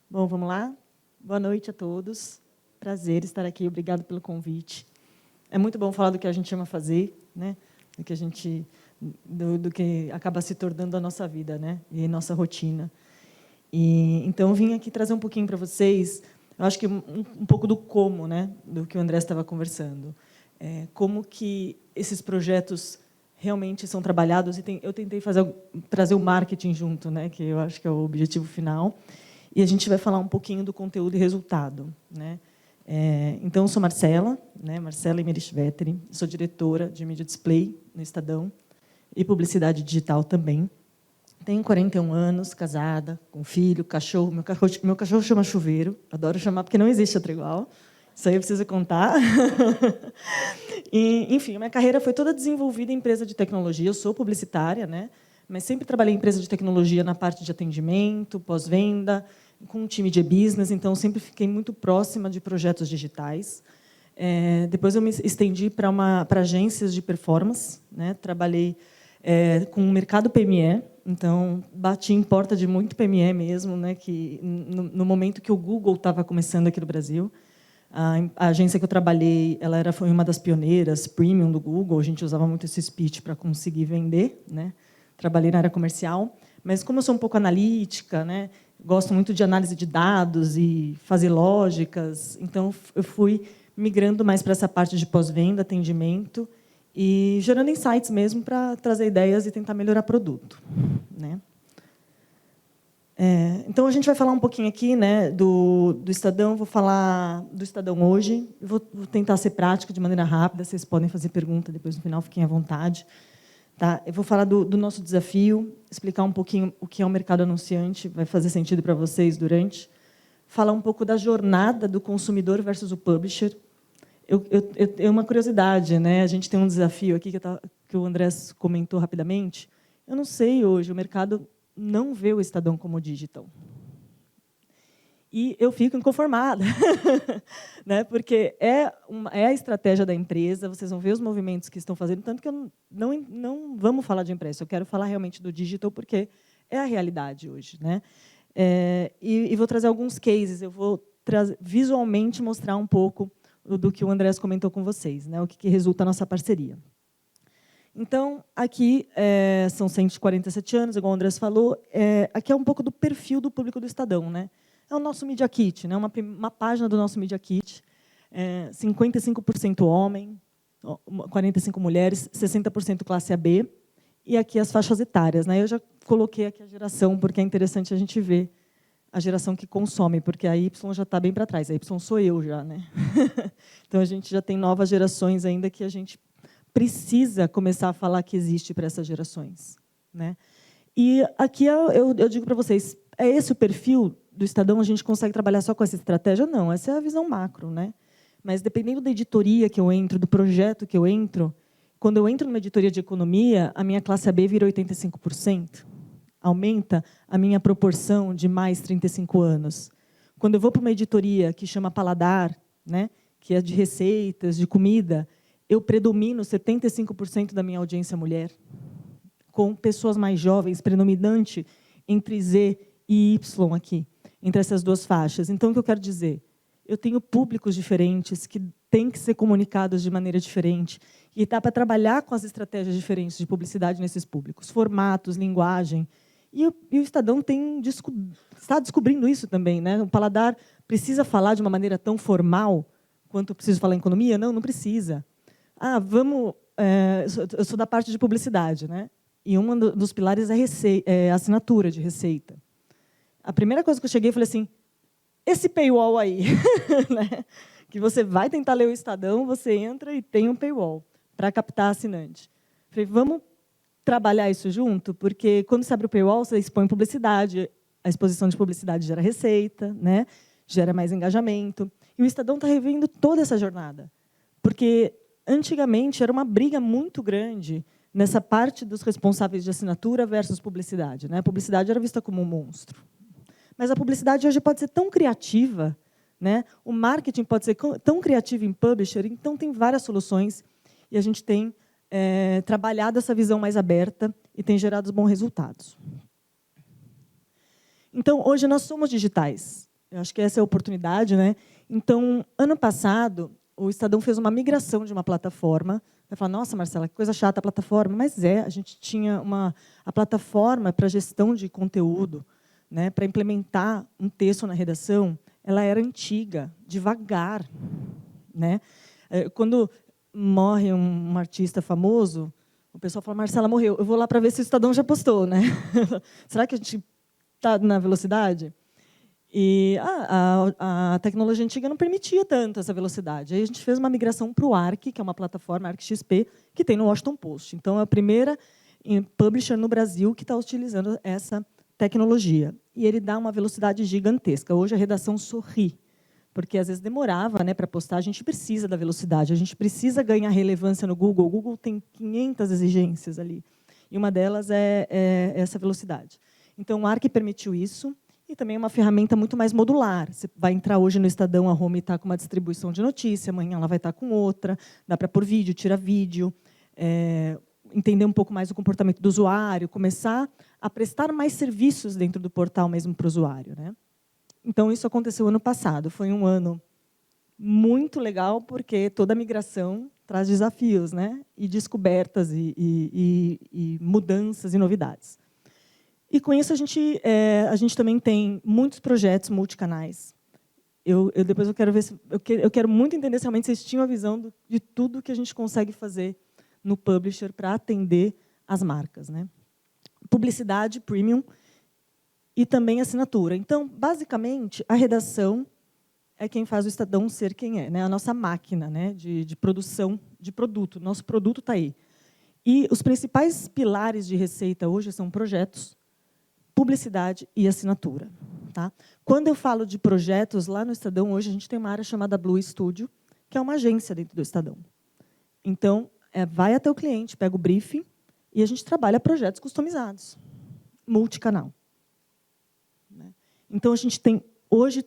Bom, vamos lá? Boa noite a todos. Prazer estar aqui. Obrigado pelo convite. É muito bom falar do que a gente ama fazer, né? Do que acaba se tornando a nossa vida, né? E a nossa rotina. E então eu vim aqui trazer um pouquinho para vocês, eu acho que um pouco do como, né? Do que o André estava conversando. Como que esses projetos realmente são trabalhados, e eu tentei trazer o marketing junto, né? Que eu acho que é o objetivo final. E a gente vai falar um pouquinho do conteúdo e resultado, né? Então, eu sou Marcela, né? Marcela Imerich Vetteri, sou diretora de Media Display no Estadão e publicidade digital também. Tenho 41 anos, casada, com filho, cachorro. Meu cachorro chama Chuveiro, adoro chamar porque não existe outro igual. Isso aí eu preciso contar. E, enfim, minha carreira foi toda desenvolvida em empresa de tecnologia. Eu sou publicitária, né? Mas sempre trabalhei em empresa de tecnologia na parte de atendimento, pós-venda, com um time de e-business, então sempre fiquei muito próxima de projetos digitais. Depois eu me estendi para agências de performance, né? Trabalhei com o mercado PME, então bati em porta de muito PME mesmo, né? Que no momento que o Google estava começando aqui no Brasil, a agência que eu trabalhei, foi uma das pioneiras premium do Google. A gente usava muito esse speech para conseguir vender, né? Trabalhei na área comercial, mas como eu sou um pouco analítica, né? Gosto muito de análise de dados e fazer lógicas, então eu fui migrando mais para essa parte de pós-venda, atendimento e gerando insights mesmo para trazer ideias e tentar melhorar produto, né? Então a gente vai falar um pouquinho aqui, né, do Estadão. Vou falar do Estadão hoje. Vou tentar ser prática de maneira rápida. Vocês podem fazer pergunta depois no final, fiquem à vontade. Tá? Eu vou falar do nosso desafio, explicar um pouquinho o que é o mercado anunciante, vai fazer sentido para vocês durante. Falar um pouco da jornada do consumidor versus o publisher. Uma curiosidade, né? A gente tem um desafio aqui que o André comentou rapidamente. Eu não sei hoje, o mercado não vê o Estadão como digital. E eu fico inconformada, né? Porque é a estratégia da empresa, vocês vão ver os movimentos que estão fazendo, tanto que não vamos falar de impresso, eu quero falar realmente do digital, porque é a realidade hoje, né? E vou trazer alguns cases, eu vou visualmente mostrar um pouco do que o Andrés comentou com vocês, né? O que resulta a nossa parceria. Então, aqui são 147 anos, igual o Andrés falou, aqui é um pouco do perfil do público do Estadão, né? É o nosso Media Kit, né? Uma página do nosso Media Kit. 55% homem, 45% mulheres, 60% classe AB, e aqui as faixas etárias, né? Eu já coloquei aqui a geração, porque é interessante a gente ver a geração que consome, porque a Y já está bem para trás. A Y sou eu já, né? Então, a gente já tem novas gerações ainda que a gente precisa começar a falar que existe para essas gerações, né? E aqui eu digo para vocês, é esse o perfil do Estadão? A gente consegue trabalhar só com essa estratégia? Não, essa é a visão macro, né? Mas, dependendo da editoria que eu entro, do projeto que eu entro, quando eu entro numa editoria de economia, a minha classe AB vira 85%. Aumenta a minha proporção de mais 35 anos. Quando eu vou para uma editoria que chama Paladar, né, que é de receitas, de comida, eu predomino 75% da minha audiência mulher, com pessoas mais jovens, predominante entre Z e Y aqui, entre essas duas faixas. Então, o que eu quero dizer? Eu tenho públicos diferentes que têm que ser comunicados de maneira diferente e dá para trabalhar com as estratégias diferentes de publicidade nesses públicos, formatos, linguagem. E o Estadão está descobrindo isso também, né? O Paladar precisa falar de uma maneira tão formal quanto eu preciso falar em economia? Não, não precisa. Eu sou da parte de publicidade, né? E um dos pilares é assinatura de receita. A primeira coisa que eu cheguei, eu falei assim, esse paywall aí, né? Que você vai tentar ler o Estadão, você entra e tem um paywall para captar assinante. Falei, vamos trabalhar isso junto, porque quando você abre o paywall, você expõe publicidade, a exposição de publicidade gera receita, né? Gera mais engajamento. E o Estadão está revendo toda essa jornada, porque antigamente era uma briga muito grande nessa parte dos responsáveis de assinatura versus publicidade, né? A publicidade era vista como um monstro. Mas a publicidade hoje pode ser tão criativa, né? O marketing pode ser tão criativo em publisher, então tem várias soluções e a gente tem trabalhado essa visão mais aberta e tem gerado bons resultados. Então, hoje nós somos digitais. Eu acho que essa é a oportunidade, né? Então, ano passado, o Estadão fez uma migração de uma plataforma. Vai falar, nossa, Marcela, que coisa chata a plataforma. Mas a gente tinha a plataforma para gestão de conteúdo, né, para implementar um texto na redação, ela era antiga, devagar, né? Quando morre um artista famoso, o pessoal fala, Marcela morreu, eu vou lá para ver se o Estadão já postou, né? Será que a gente está na velocidade? E a tecnologia antiga não permitia tanto essa velocidade. Aí a gente fez uma migração para o Arc, que é uma plataforma ArcXP, que tem no Washington Post. Então, é a primeira publisher no Brasil que está utilizando essa tecnologia. E ele dá uma velocidade gigantesca. Hoje a redação sorri, porque às vezes demorava, né, para postar. A gente precisa da velocidade, a gente precisa ganhar relevância no Google. O Google tem 500 exigências ali, e uma delas é essa velocidade. Então, o Arc permitiu isso, e também é uma ferramenta muito mais modular. Você vai entrar hoje no Estadão, a home está com uma distribuição de notícia, amanhã ela vai estar com outra, dá para pôr vídeo, tira vídeo, entender um pouco mais o comportamento do usuário, começar a prestar mais serviços dentro do portal mesmo para o usuário, né? Então, isso aconteceu ano passado. Foi um ano muito legal, porque toda migração traz desafios, né? E descobertas, e mudanças e novidades. E, com isso, a gente também tem muitos projetos multicanais. Depois eu quero ver eu quero muito entender se realmente vocês tinham a visão de tudo que a gente consegue fazer no publisher para atender as marcas, né? Publicidade, premium e também assinatura. Então, basicamente, a redação é quem faz o Estadão ser quem é, né? A nossa máquina, né, de produção de produto. Nosso produto está aí. E os principais pilares de receita hoje são projetos, publicidade e assinatura. Tá? Quando eu falo de projetos, lá no Estadão, hoje a gente tem uma área chamada Blue Studio, que é uma agência dentro do Estadão. Então, vai até o cliente, pega o briefing, e a gente trabalha projetos customizados, multicanal. Né? Então, a gente tem, hoje,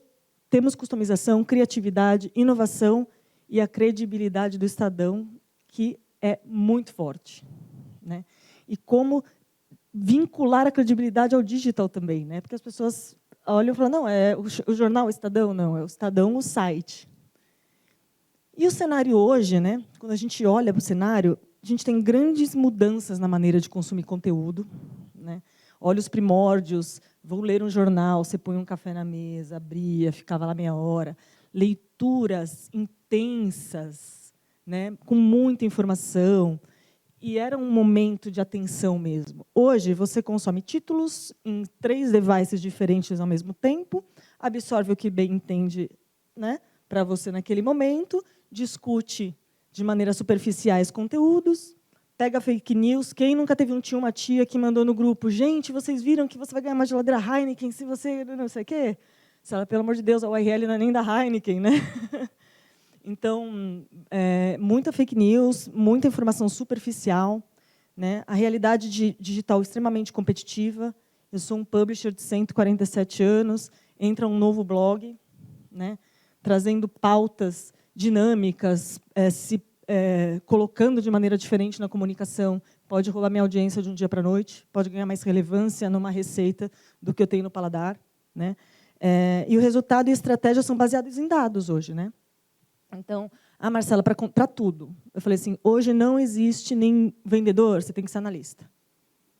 temos customização, criatividade, inovação e a credibilidade do Estadão, que é muito forte. Né? E como vincular a credibilidade ao digital também, né? Porque as pessoas olham e falam, não, é o jornal o Estadão? Não, é o Estadão o site. E o cenário hoje, né? Quando a gente olha para o cenário, a gente tem grandes mudanças na maneira de consumir conteúdo. Né? Olha os primórdios, vou ler um jornal, você põe um café na mesa, abria, ficava lá meia hora. leituras intensas, né, com muita informação, e era um momento de atenção mesmo. Hoje, você consome títulos em 3 devices diferentes ao mesmo tempo, absorve o que bem entende, né, para você naquele momento, discute de maneira superficiais conteúdos, pega fake news. Quem nunca teve um tio, uma tia que mandou no grupo: gente, vocês viram que você vai ganhar uma geladeira Heineken se você não sei o quê? Se ela, pelo amor de Deus, a URL não é nem da Heineken, né? Então, muita fake news, muita informação superficial, né? A realidade digital extremamente competitiva. Eu sou um publisher de 147 anos, entra um novo blog, né, trazendo pautas dinâmicas, colocando de maneira diferente na comunicação, pode roubar minha audiência de um dia para a noite, pode ganhar mais relevância numa receita do que eu tenho no paladar, né? E o resultado e a estratégia são baseados em dados hoje, né? Então, Marcela, para tudo. Eu falei assim, hoje não existe nem vendedor, você tem que ser analista.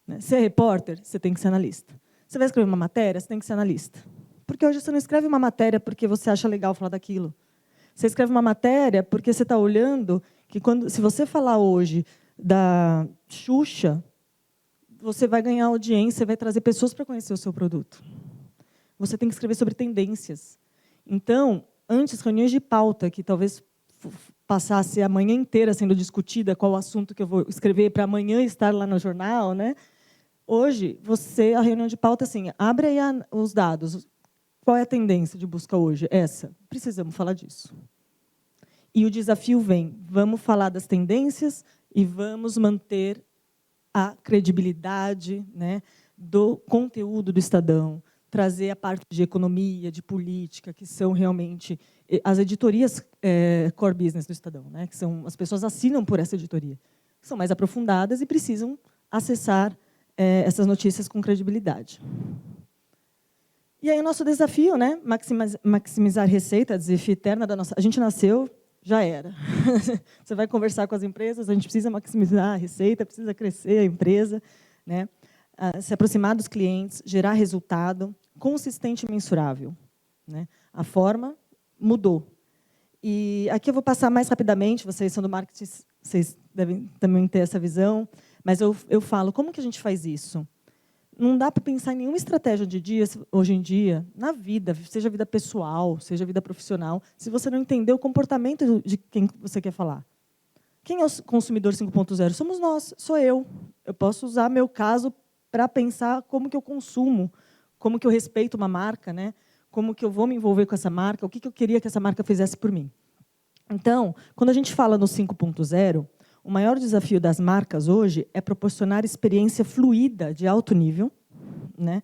Né? Você é repórter, você tem que ser analista. Você vai escrever uma matéria, você tem que ser analista. Porque hoje você não escreve uma matéria porque você acha legal falar daquilo. Você escreve uma matéria porque você está olhando que, se você falar hoje da Xuxa, você vai ganhar audiência, vai trazer pessoas para conhecer o seu produto. Você tem que escrever sobre tendências. Então, antes, reuniões de pauta, que talvez passasse a manhã inteira sendo discutida qual o assunto que eu vou escrever para amanhã estar lá no jornal, né? Hoje, a reunião de pauta, assim, abre aí os dados. Qual é a tendência de busca hoje? Essa. Precisamos falar disso. E o desafio vem, vamos falar das tendências e vamos manter a credibilidade, né, do conteúdo do Estadão, trazer a parte de economia, de política, que são realmente as editorias core business do Estadão, né, que são as pessoas assinam por essa editoria, que são mais aprofundadas e precisam acessar essas notícias com credibilidade. E aí o nosso desafio, né, maximizar receita, a desafio eterna da nossa. A gente nasceu, já era. Você vai conversar com as empresas, a gente precisa maximizar a receita, precisa crescer a empresa, né, se aproximar dos clientes, gerar resultado consistente e mensurável, né? A forma mudou. E aqui eu vou passar mais rapidamente, vocês são do marketing, vocês devem também ter essa visão, mas eu falo, como que a gente faz isso? Não dá para pensar em nenhuma estratégia hoje em dia, na vida, seja vida pessoal, seja vida profissional, se você não entender o comportamento de quem você quer falar. Quem é o consumidor 5.0? Somos nós, sou eu. Eu posso usar meu caso para pensar como que eu consumo, como que eu respeito uma marca, né? Como que eu vou me envolver com essa marca, o que eu queria que essa marca fizesse por mim. Então, quando a gente fala no 5.0, o maior desafio das marcas hoje é proporcionar experiência fluida de alto nível, né,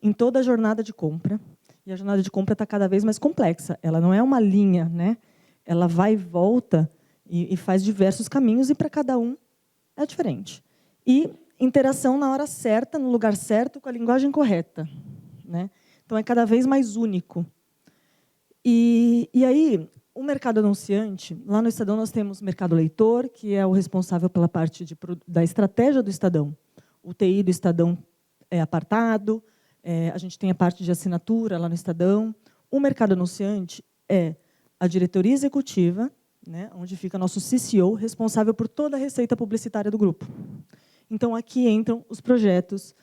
em toda a jornada de compra. E a jornada de compra está cada vez mais complexa. Ela não é uma linha, né? Ela vai e volta e faz diversos caminhos, e para cada um é diferente. E interação na hora certa, no lugar certo, com a linguagem correta, né? Então, é cada vez mais único. E aí, o mercado anunciante, lá no Estadão nós temos o mercado leitor, que é o responsável pela parte da estratégia do Estadão. O TI do Estadão é apartado, a gente tem a parte de assinatura lá no Estadão. O mercado anunciante é a diretoria executiva, né, onde fica nosso CCO, responsável por toda a receita publicitária do grupo. Então, aqui entram os projetos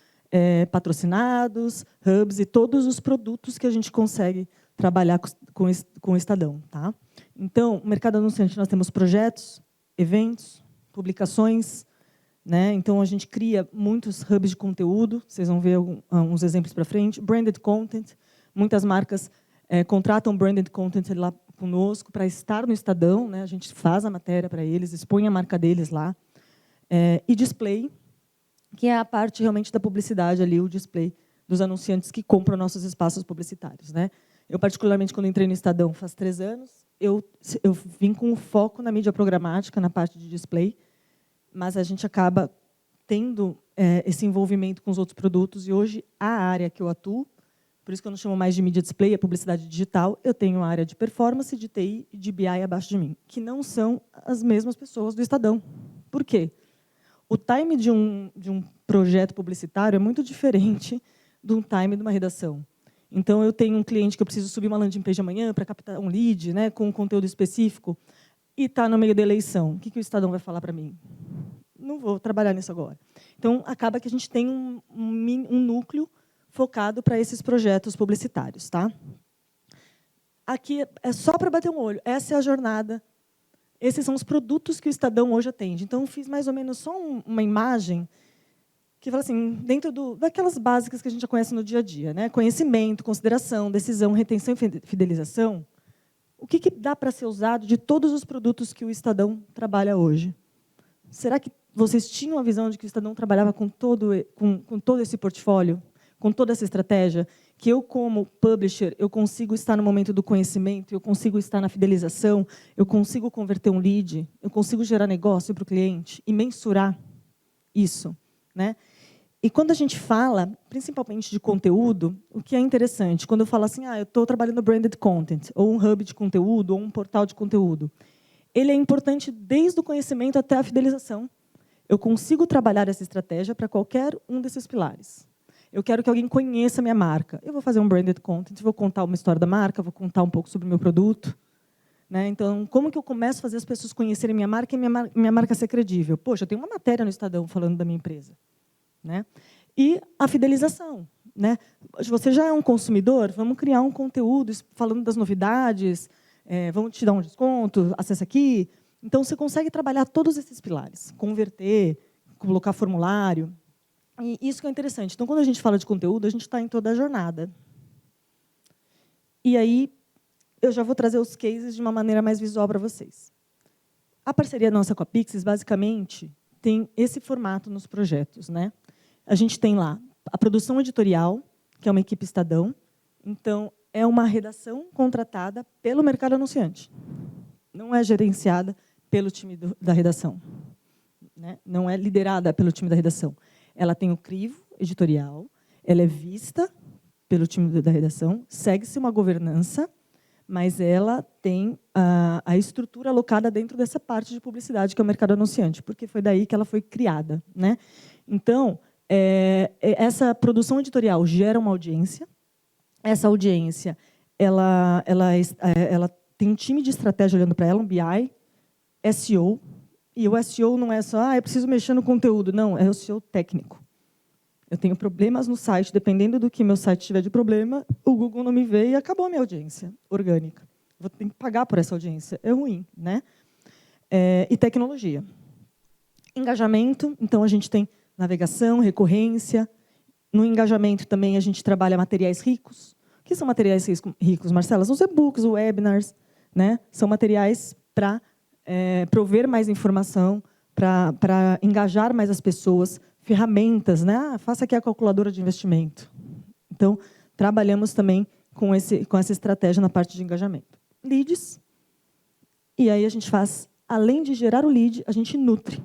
patrocinados, hubs e todos os produtos que a gente consegue trabalhar com o Estadão. Tá? Então, no mercado anunciante, nós temos projetos, eventos, publicações, né? Então, a gente cria muitos hubs de conteúdo, vocês vão ver uns exemplos para frente. Branded content, muitas marcas contratam branded content lá conosco para estar no Estadão, né? A gente faz a matéria para eles, expõe a marca deles lá. E display, que é a parte realmente da publicidade, ali, o display dos anunciantes que compram nossos espaços publicitários, né? Eu, particularmente, quando entrei no Estadão, faz 3 anos, eu vim com o foco na mídia programática, na parte de display, mas a gente acaba tendo esse envolvimento com os outros produtos, e hoje a área que eu atuo, por isso que eu não chamo mais de mídia display, é publicidade digital, eu tenho a área de performance, de TI e de BI abaixo de mim, que não são as mesmas pessoas do Estadão. Por quê? O time de um projeto publicitário é muito diferente do time de uma redação. Então, eu tenho um cliente que eu preciso subir uma landing page amanhã para captar um lead, né, com um conteúdo específico, e está no meio da eleição. O que o Estadão vai falar para mim? Não vou trabalhar nisso agora. Então, acaba que a gente tem um núcleo focado para esses projetos publicitários. Tá? Aqui é só para bater um olho. Essa é a jornada. Esses são os produtos que o Estadão hoje atende. Então, eu fiz mais ou menos só uma imagem que fala assim, dentro daquelas básicas que a gente já conhece no dia a dia, né? Conhecimento, consideração, decisão, retenção e fidelização. O que dá para ser usado de todos os produtos que o Estadão trabalha hoje? Será que vocês tinham a visão de que o Estadão trabalhava com todo esse portfólio, com toda essa estratégia, que eu, como publisher, eu consigo estar no momento do conhecimento, eu consigo estar na fidelização, eu consigo converter um lead, eu consigo gerar negócio para o cliente e mensurar isso, né? E quando a gente fala, principalmente de conteúdo, o que é interessante, quando eu falo assim, eu estou trabalhando branded content, ou um hub de conteúdo, ou um portal de conteúdo, ele é importante desde o conhecimento até a fidelização. Eu consigo trabalhar essa estratégia para qualquer um desses pilares. Eu quero que alguém conheça a minha marca. Eu vou fazer um branded content, vou contar uma história da marca, vou contar um pouco sobre o meu produto. Né? Então, como que eu começo a fazer as pessoas conhecerem minha marca e minha marca ser credível? Poxa, eu tenho uma matéria no Estadão falando da minha empresa. Né? E a fidelização. Né? Se você já é um consumidor, vamos criar um conteúdo falando das novidades, vamos te dar um desconto, acessa aqui. Então, você consegue trabalhar todos esses pilares. Converter, colocar formulário. E isso que é interessante. Então, quando a gente fala de conteúdo, a gente está em toda a jornada. E aí, eu já vou trazer os cases de uma maneira mais visual para vocês. A parceria nossa com a Pixis, basicamente, tem esse formato nos projetos. Né? A gente tem lá a produção editorial, que é uma equipe Estadão. Então, é uma redação contratada pelo mercado anunciante. Não é gerenciada pelo time da redação. Né? Não é liderada pelo time da redação. Ela tem o crivo editorial, ela é vista pelo time da redação, segue-se uma governança, mas ela tem a estrutura alocada dentro dessa parte de publicidade, que é o mercado anunciante, porque foi daí que ela foi criada. Né? Então, essa produção editorial gera uma audiência. Essa audiência ela tem um time de estratégia olhando para ela, um BI, SEO, e o SEO não é só, eu preciso mexer no conteúdo. Não, é o SEO técnico. Eu tenho problemas no site, dependendo do que meu site tiver de problema, o Google não me vê e acabou a minha audiência orgânica. Vou ter que pagar por essa audiência. É ruim. Né? E tecnologia. Engajamento, então a gente tem navegação, recorrência. No engajamento também a gente trabalha materiais ricos. O que são materiais ricos, Marcela? São os e-books, webinars. Né? São materiais para prover mais informação, para engajar mais as pessoas, ferramentas, né? Faça aqui a calculadora de investimento. Então, trabalhamos também com essa estratégia na parte de engajamento. Leads. E aí a gente faz, além de gerar o lead, a gente nutre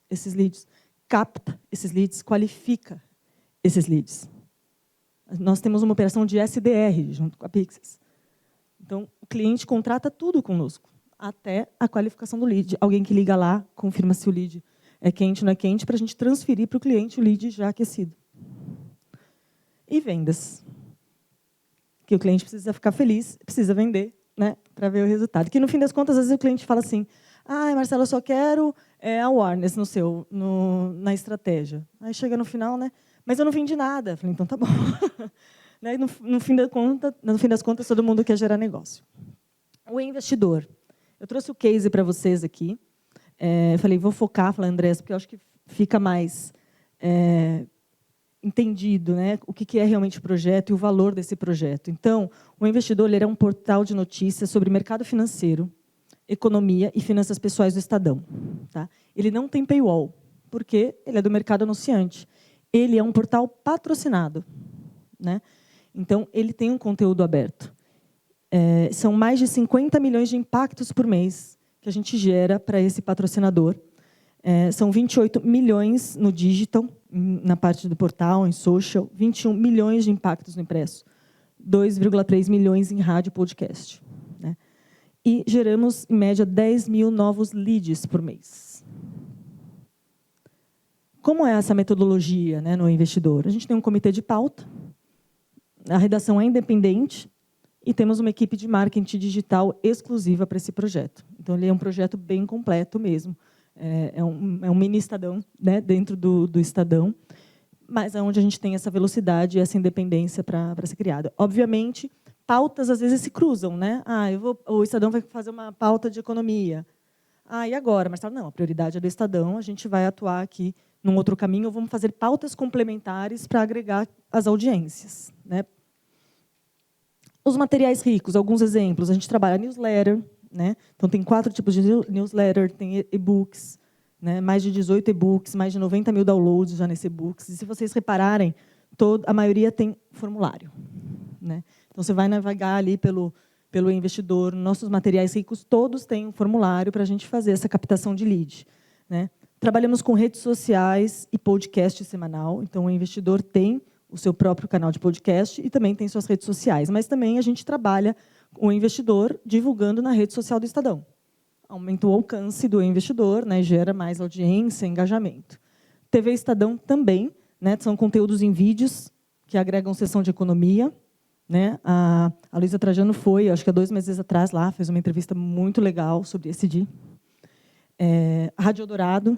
esses leads, capta esses leads, qualifica esses leads. Nós temos uma operação de SDR junto com a Pixis. Então, o cliente contrata tudo conosco, até a qualificação do lead. Alguém que liga lá, confirma se o lead é quente ou não é quente, para a gente transferir para o cliente o lead já aquecido. E vendas. Que o cliente precisa ficar feliz, precisa vender, né, para ver o resultado. Que, no fim das contas, às vezes o cliente fala assim, Marcelo, eu só quero awareness na estratégia. Aí chega no final, né, mas eu não vendi nada. Eu falei, então tá bom. Né, no fim das contas, todo mundo quer gerar negócio. O investidor. Eu trouxe o case para vocês aqui. Falei, vou focar, falei, Andrés, porque eu acho que fica mais entendido, né, o que é realmente o projeto e o valor desse projeto. Então, o investidor ele é um portal de notícias sobre mercado financeiro, economia e finanças pessoais do Estadão. Tá? Ele não tem paywall, porque ele é do mercado anunciante. Ele é um portal patrocinado. Né? Então, ele tem um conteúdo aberto. São mais de 50 milhões de impactos por mês que a gente gera para esse patrocinador. São 28 milhões no digital, na parte do portal, em social, 21 milhões de impactos no impresso, 2,3 milhões em rádio e podcast. Né? E geramos, em média, 10 mil novos leads por mês. Como é essa metodologia, né, no investidor? A gente tem um comitê de pauta. A redação é independente e temos uma equipe de marketing digital exclusiva para esse projeto. Então, ele é um projeto bem completo mesmo. É um mini Estadão, né, dentro do Estadão, mas é onde a gente tem essa velocidade e essa independência para ser criada. Obviamente, pautas às vezes se cruzam, né? O Estadão vai fazer uma pauta de economia. E agora? Mas não, a prioridade é do Estadão, a gente vai atuar aqui num outro caminho, vamos fazer pautas complementares para agregar as audiências, né? Os materiais ricos, alguns exemplos. A gente trabalha newsletter, né? Então, tem 4 tipos de newsletter, tem e-books, né? Mais de 18 e-books, mais de 90 mil downloads já nesse e-books. E, se vocês repararem, a maioria tem formulário, né? Então, você vai navegar ali pelo investidor. Nossos materiais ricos, todos têm um formulário para a gente fazer essa captação de lead, né? Trabalhamos com redes sociais e podcast semanal. Então, o investidor tem o seu próprio canal de podcast e também tem suas redes sociais. Mas também a gente trabalha com o investidor divulgando na rede social do Estadão. Aumenta o alcance do investidor, né, gera mais audiência, engajamento. TV Estadão também, né, são conteúdos em vídeos que agregam sessão de economia, né? A Luísa Trajano foi, acho que há 2 meses atrás, lá, fez uma entrevista muito legal sobre esse dia. Rádio Dourado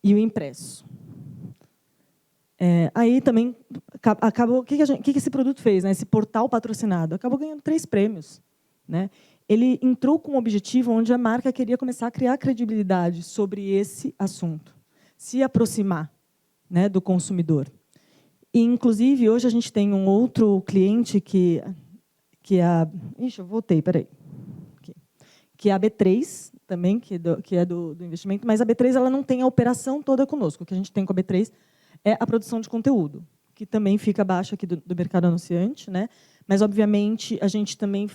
e o impresso. Aí também acabou. O que esse produto fez, né? Esse portal patrocinado acabou ganhando 3 prêmios, né? Ele entrou com um objetivo onde a marca queria começar a criar credibilidade sobre esse assunto, se aproximar, né, do consumidor. E, inclusive, hoje a gente tem um outro cliente que é a... Ixi, eu voltei, peraí. Que é a B3, também, que é do investimento, mas a B3 ela não tem a operação toda conosco. O que a gente tem com a B3 é a produção de conteúdo, que também fica abaixo aqui do mercado anunciante, né? Mas, obviamente, a gente também,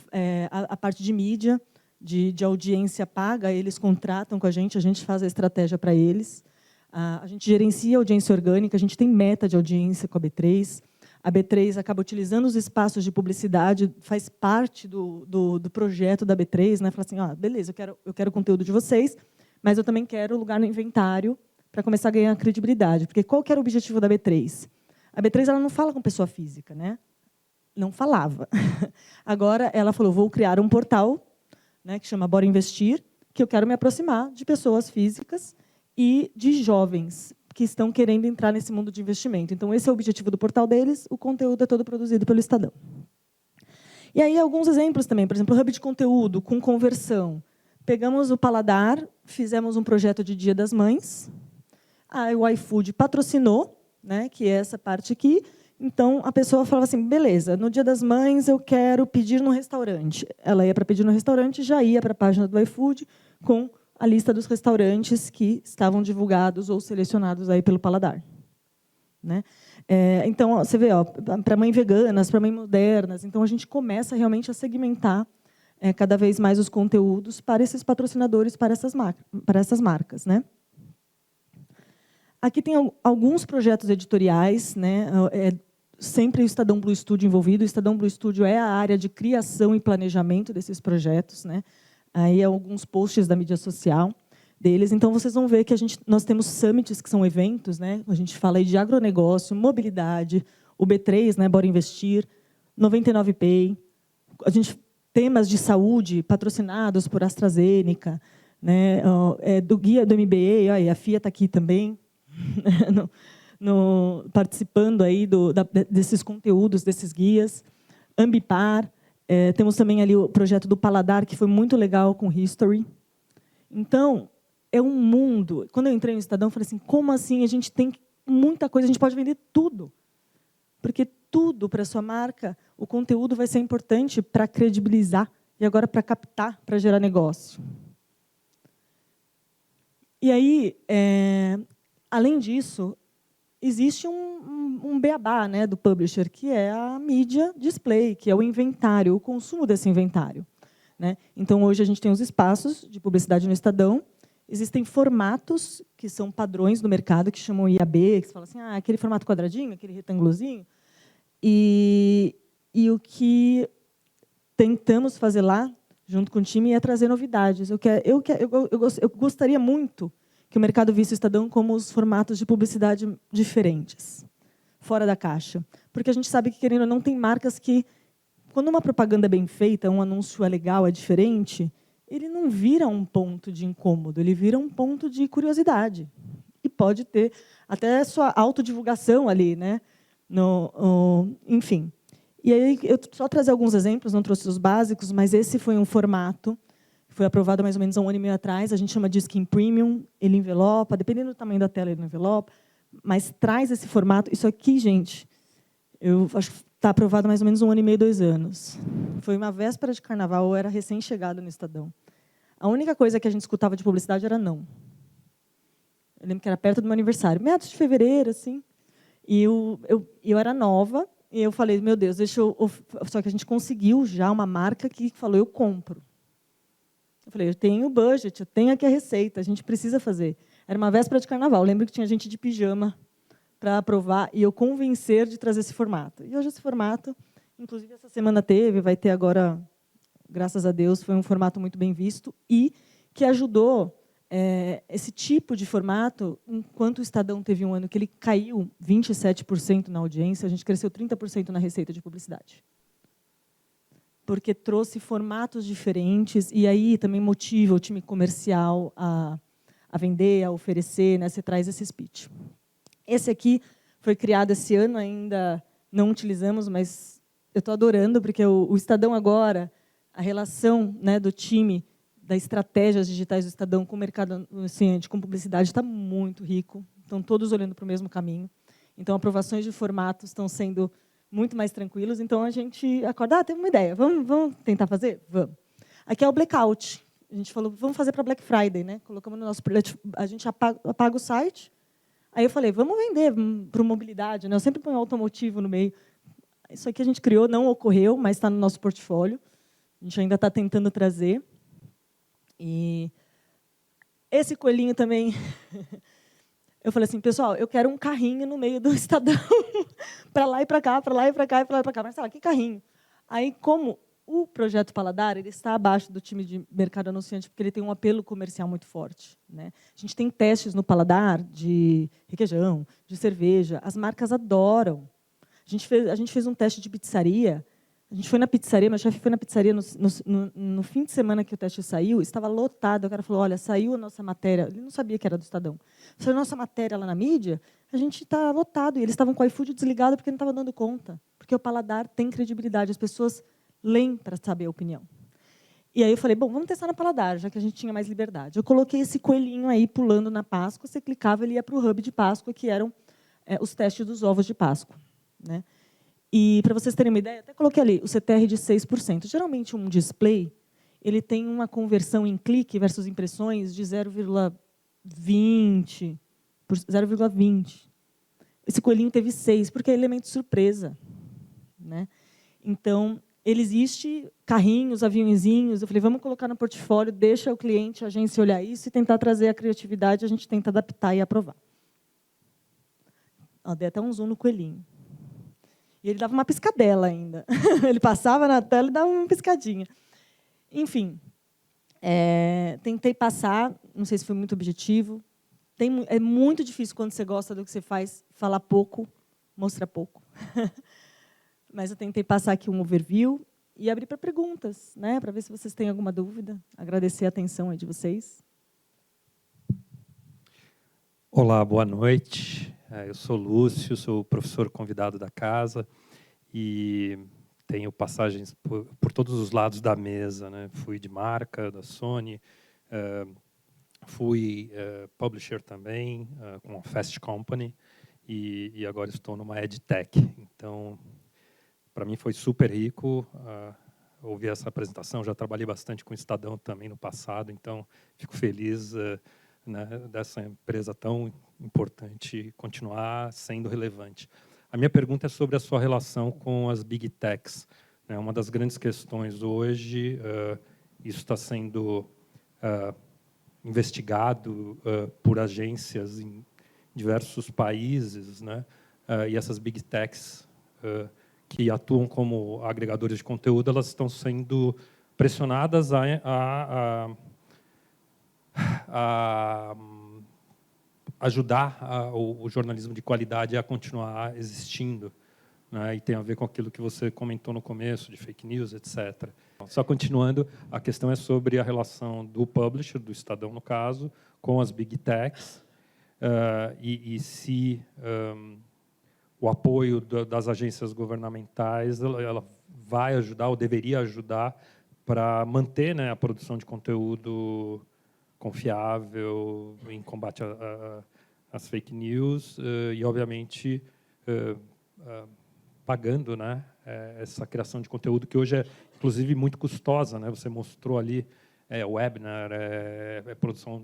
a parte de mídia, de audiência paga, eles contratam com a gente faz a estratégia para eles. A gente gerencia a audiência orgânica, a gente tem meta de audiência com a B3. A B3 acaba utilizando os espaços de publicidade, faz parte do projeto da B3, né? Fala assim, beleza, eu quero o conteúdo de vocês, mas eu também quero lugar no inventário para começar a ganhar credibilidade. Porque qual que era o objetivo da B3? A B3 ela não fala com pessoa física, né? Não falava. Agora, ela falou, vou criar um portal, né, que chama Bora Investir, que eu quero me aproximar de pessoas físicas e de jovens que estão querendo entrar nesse mundo de investimento. Então, esse é o objetivo do portal deles, o conteúdo é todo produzido pelo Estadão. E aí, alguns exemplos também, por exemplo, o hub de conteúdo com conversão. Pegamos o Paladar, fizemos um projeto de Dia das Mães, o iFood patrocinou, né, que é essa parte aqui. Então, a pessoa falava assim, beleza, no Dia das Mães eu quero pedir no restaurante. Ela ia para pedir no restaurante, já ia para a página do iFood com a lista dos restaurantes que estavam divulgados ou selecionados aí pelo Paladar, né? Então, você vê, para mães veganas, para mães modernas. Então, a gente começa realmente a segmentar cada vez mais os conteúdos para esses patrocinadores, para essas marcas, né? Aqui tem alguns projetos editoriais, né? Sempre o Estadão Blue Studio envolvido. O Estadão Blue Studio é a área de criação e planejamento desses projetos, né? Aí alguns posts da mídia social deles. Então, vocês vão ver que nós temos summits, que são eventos, né? A gente fala aí de agronegócio, mobilidade, o B3, né? Bora Investir, 99Pay. Temas de saúde patrocinados por AstraZeneca, né? Do guia do MBA, a FIA está aqui também, participando aí desses conteúdos, desses guias. Ambipar. Temos também ali o projeto do Paladar, que foi muito legal com History. Então, é um mundo. Quando eu entrei no Estadão, eu falei assim, como assim? A gente tem muita coisa, a gente pode vender tudo. Porque tudo para a sua marca, o conteúdo vai ser importante para credibilizar e agora para captar, para gerar negócio. E aí, além disso, existe um beabá, né, do publisher, que é a mídia display, que é o inventário, o consumo desse inventário, né? Então, hoje, a gente tem os espaços de publicidade no Estadão. Existem formatos que são padrões do mercado, que chamam IAB, que se fala assim, aquele formato quadradinho, aquele retângulozinho. E o que tentamos fazer lá, junto com o time, é trazer novidades. Eu gostaria muito que o mercado visse o Estadão como os formatos de publicidade diferentes. fora da caixa. Porque a gente sabe que, querendo ou não, tem marcas que, quando uma propaganda é bem feita, um anúncio é legal, é diferente, ele não vira um ponto de incômodo, ele vira um ponto de curiosidade. E pode ter até sua autodivulgação ali, né? Enfim. E aí, eu só trazer alguns exemplos, não trouxe os básicos, mas esse foi um formato, foi aprovado mais ou menos há 1 ano e meio atrás, a gente chama de Skin Premium, ele envelopa, dependendo do tamanho da tela, ele envelopa, mas traz esse formato. Isso aqui, gente, eu acho que está aprovado há mais ou menos 1 ano e meio, 2 anos. Foi uma véspera de carnaval, eu era recém-chegado no Estadão. A única coisa que a gente escutava de publicidade era não. Eu lembro que era perto do meu aniversário, meados de fevereiro, assim. E eu era nova, e eu falei, meu Deus, deixa eu... Só que a gente conseguiu já uma marca que falou, eu compro. Eu falei, eu tenho o budget, eu tenho aqui a receita, a gente precisa fazer. Era uma véspera de carnaval, eu lembro que tinha gente de pijama para aprovar, e eu convencer de trazer esse formato. E hoje esse formato, inclusive essa semana teve, vai ter agora, graças a Deus, foi um formato muito bem visto, e que ajudou esse tipo de formato, enquanto o Estadão teve um ano que ele caiu 27% na audiência, a gente cresceu 30% na receita de publicidade. Porque trouxe formatos diferentes, e aí também motiva o time comercial a vender, a oferecer, né? Você traz esse speech. Esse aqui foi criado esse ano, ainda não utilizamos, mas eu estou adorando, porque o Estadão agora, a relação, né, do time, das estratégias digitais do Estadão com o mercado anunciante, com publicidade, está muito rico. Estão todos olhando para o mesmo caminho. Então, aprovações de formatos estão sendo muito mais tranquilos. Então, a gente acorda, teve uma ideia, vamos tentar fazer? Vamos. Aqui é o blackout. A gente falou, vamos fazer para Black Friday, né? Colocamos no nosso... A gente apaga o site. Aí eu falei, vamos vender para mobilidade, né? Eu sempre ponho automotivo no meio. Isso aqui a gente criou, não ocorreu, mas está no nosso portfólio. A gente ainda está tentando trazer. E esse coelhinho também... Eu falei assim, pessoal, eu quero um carrinho no meio do Estadão, para lá e para cá, para lá e para cá, para lá e para cá. Mas, sei lá, que carrinho? Aí, como o projeto Paladar, ele está abaixo do time de mercado anunciante, porque ele tem um apelo comercial muito forte, né? A gente tem testes no Paladar de requeijão, de cerveja. As marcas adoram. A gente fez um teste de pizzaria. A gente foi na pizzaria, meu chefe foi na pizzaria no fim de semana que o teste saiu, estava lotado. O cara falou, olha, saiu a nossa matéria. Ele não sabia que era do Estadão. Saiu a nossa matéria lá na mídia, a gente está lotado. E eles estavam com o iFood desligado porque não estavam dando conta. Porque o Paladar tem credibilidade. As pessoas leem para saber a opinião. E aí eu falei, bom, vamos testar no Paladar, já que a gente tinha mais liberdade. Eu coloquei esse coelhinho aí pulando na Páscoa. Você clicava, ele ia para o hub de Páscoa, que eram os testes dos ovos de Páscoa, né? E, para vocês terem uma ideia, até coloquei ali o CTR de 6%. Geralmente, um display ele tem uma conversão em clique versus impressões de 0,20. Esse coelhinho teve 6, porque é elemento surpresa, né? Então, ele existe, carrinhos, aviãozinhos. Eu falei, vamos colocar no portfólio, deixa o cliente, a agência olhar isso e tentar trazer a criatividade, a gente tenta adaptar e aprovar. Ó, dei até um zoom no coelhinho. E ele dava uma piscadela ainda. Ele passava na tela e dava uma piscadinha. Enfim, tentei passar, não sei se foi muito objetivo. É muito difícil, quando você gosta do que você faz, falar pouco, mostrar pouco. Mas eu tentei passar aqui um overview e abrir para perguntas, né, para ver se vocês têm alguma dúvida. Agradecer a atenção aí de vocês. Olá, boa noite. Eu sou Lúcio, sou o professor convidado da casa e tenho passagens por todos os lados da mesa, né? Fui de marca da Sony, fui publisher também com a Fast Company e agora estou numa EdTech. Então, para mim foi super rico ouvir essa apresentação. Já trabalhei bastante com o Estadão também no passado, então fico feliz né, dessa empresa tão importante continuar sendo relevante. A minha pergunta é sobre a sua relação com as Big Techs. Né? Uma das grandes questões hoje, isso está sendo investigado por agências em diversos países, né? E essas Big Techs que atuam como agregadores de conteúdo, elas estão sendo pressionadas a ajudar o jornalismo de qualidade a continuar existindo, né? E tem a ver com aquilo que você comentou no começo, de fake news, etc. Só continuando, a questão é sobre a relação do publisher, do Estadão, no caso, com as big techs, e se o apoio das agências governamentais ela vai ajudar, ou deveria ajudar, para manter, né, a produção de conteúdo confiável em combate às fake news e, obviamente, pagando, né, essa criação de conteúdo que hoje é, inclusive, muito custosa, né? Você mostrou ali webinar, produção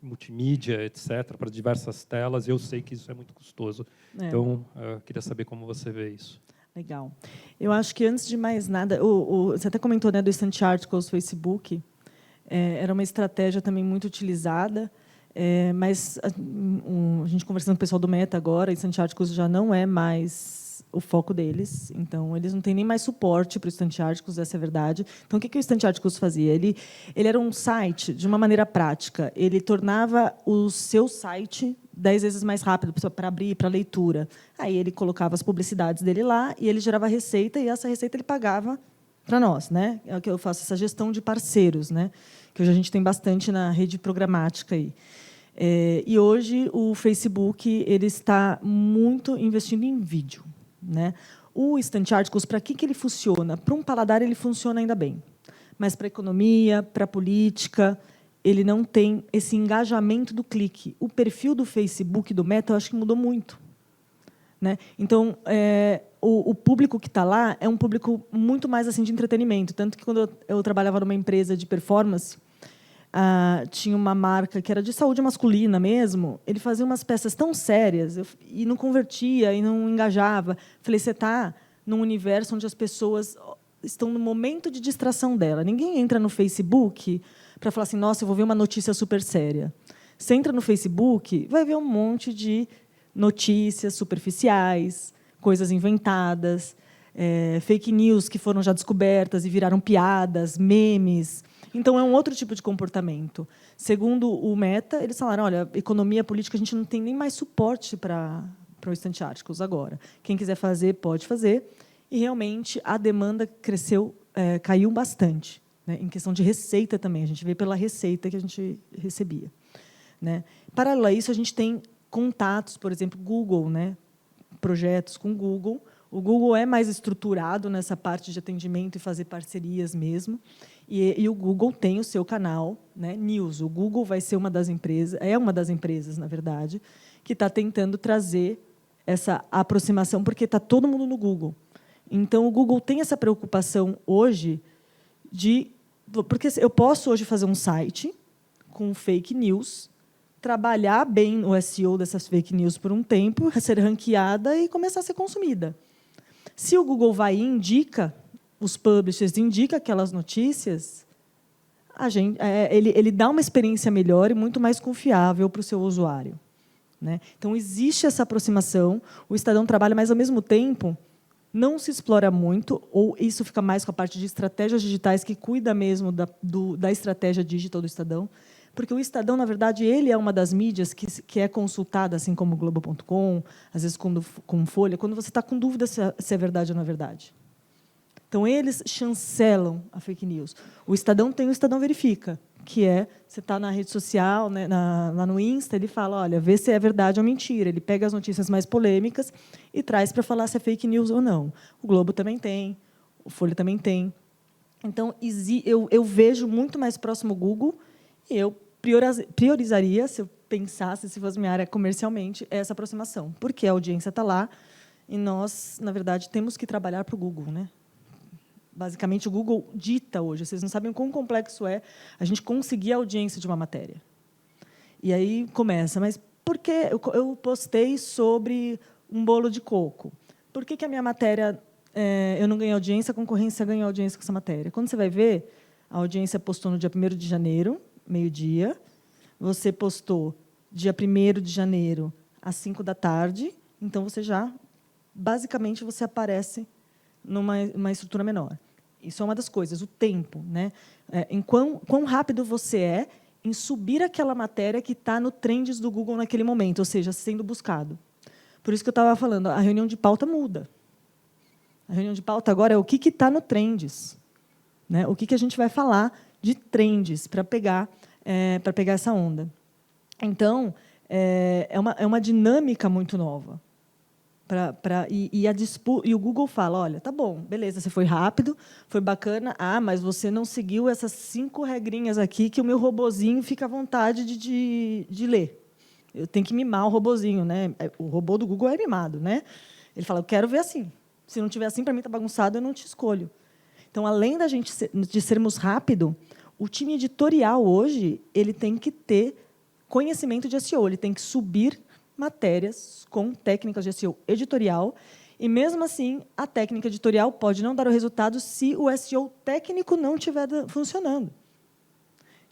multimídia, etc., para diversas telas. Eu sei que isso é muito custoso. Então, queria saber como você vê isso. Legal. Eu acho que, antes de mais nada, você até comentou, né, do Instant Articles Facebook. Era uma estratégia também muito utilizada, mas a gente conversando com o pessoal do Meta agora, Instant Articles já não é mais o foco deles, então eles não têm nem mais suporte para o Instant Articles, essa é a verdade. Então, o que o Instant Articles fazia? Ele era um site de uma maneira prática, ele tornava o seu site 10 vezes mais rápido para abrir, para leitura. Aí ele colocava as publicidades dele lá e ele gerava receita, e essa receita ele pagava para nós, né? É o que eu faço, essa gestão de parceiros, né? Que hoje a gente tem bastante na rede programática aí. E hoje o Facebook ele está muito investindo em vídeo, né? O Instant Articles, para que ele funciona? Para um paladar ele funciona ainda bem, mas para a economia, para a política, ele não tem esse engajamento do clique. O perfil do Facebook, do Meta, eu acho que mudou muito, né? Então, o público que está lá é um público muito mais assim de entretenimento. Tanto que, quando eu trabalhava numa empresa de performance, tinha uma marca que era de saúde masculina mesmo, ele fazia umas peças tão sérias e não convertia, e não engajava. Falei, você está num universo onde as pessoas estão no momento de distração dela. Ninguém entra no Facebook para falar assim, nossa, eu vou ver uma notícia super séria. Você entra no Facebook, vai ver um monte de notícias superficiais, coisas inventadas, fake news que foram já descobertas e viraram piadas, memes. Então, é um outro tipo de comportamento. Segundo o Meta, eles falaram, olha, economia política, a gente não tem nem mais suporte para o Instant Articles agora. Quem quiser fazer, pode fazer. E, realmente, a demanda cresceu, caiu bastante, né? Em questão de receita também. A gente vê pela receita que a gente recebia, né? Paralelo a isso, a gente tem contatos, por exemplo, Google, né? Projetos com Google. O Google é mais estruturado nessa parte de atendimento e fazer parcerias mesmo. E o Google tem o seu canal, né, News. O Google vai ser uma das empresas, na verdade, que está tentando trazer essa aproximação, porque está todo mundo no Google. Então, o Google tem essa preocupação hoje porque eu posso hoje fazer um site com fake news, trabalhar bem o SEO dessas fake news por um tempo, ser ranqueada e começar a ser consumida. Se o Google vai e indica, os publishers indica aquelas notícias, ele dá uma experiência melhor e muito mais confiável para o seu usuário, né? Então, existe essa aproximação. O Estadão trabalha, mas, ao mesmo tempo, não se explora muito, ou isso fica mais com a parte de estratégias digitais, que cuida mesmo da estratégia digital do Estadão, porque o Estadão, na verdade, ele é uma das mídias que é consultada, assim como o Globo.com, às vezes com Folha, quando você está com dúvida se é verdade ou não é verdade. Então, eles chancelam a fake news. O Estadão tem o Estadão Verifica, que você está na rede social, né, lá no Insta, ele fala, olha, vê se é verdade ou mentira. Ele pega as notícias mais polêmicas e traz para falar se é fake news ou não. O Globo também tem, o Folha também tem. Então, eu vejo muito mais próximo o Google, e eu priorizaria, se eu pensasse, se fosse minha área comercialmente, essa aproximação, porque a audiência está lá e nós, na verdade, temos que trabalhar para o Google, né? Basicamente, o Google dita hoje. Vocês não sabem o quão complexo é a gente conseguir a audiência de uma matéria. E aí começa, mas por que eu postei sobre um bolo de coco? Por que a minha matéria, eu não ganhei audiência, a concorrência ganhou audiência com essa matéria? Quando você vai ver, a audiência postou no dia 1º de janeiro, meio-dia. Você postou dia 1º de janeiro, às 5 da tarde. Então, basicamente, você aparece numa estrutura menor. Isso é uma das coisas, o tempo, né? Em quão rápido você em subir aquela matéria que está no trends do Google naquele momento, ou seja, sendo buscado. Por isso que eu estava falando, a reunião de pauta muda. A reunião de pauta agora é o que está no trends, né? O que a gente vai falar de trends para pegar essa onda. Então, é uma dinâmica muito nova. E o Google fala, olha, tá bom, beleza, você foi rápido, foi bacana, mas você não seguiu essas 5 regrinhas aqui que o meu robozinho fica à vontade de ler. Eu tenho que mimar o robozinho, né? O robô do Google é mimado, né? Ele fala, eu quero ver assim. Se não tiver assim, para mim está bagunçado, eu não te escolho. Então, além de sermos rápido, o time editorial hoje ele tem que ter conhecimento de SEO, ele tem que subir matérias com técnicas de SEO editorial, e, mesmo assim, a técnica editorial pode não dar o resultado se o SEO técnico não estiver funcionando.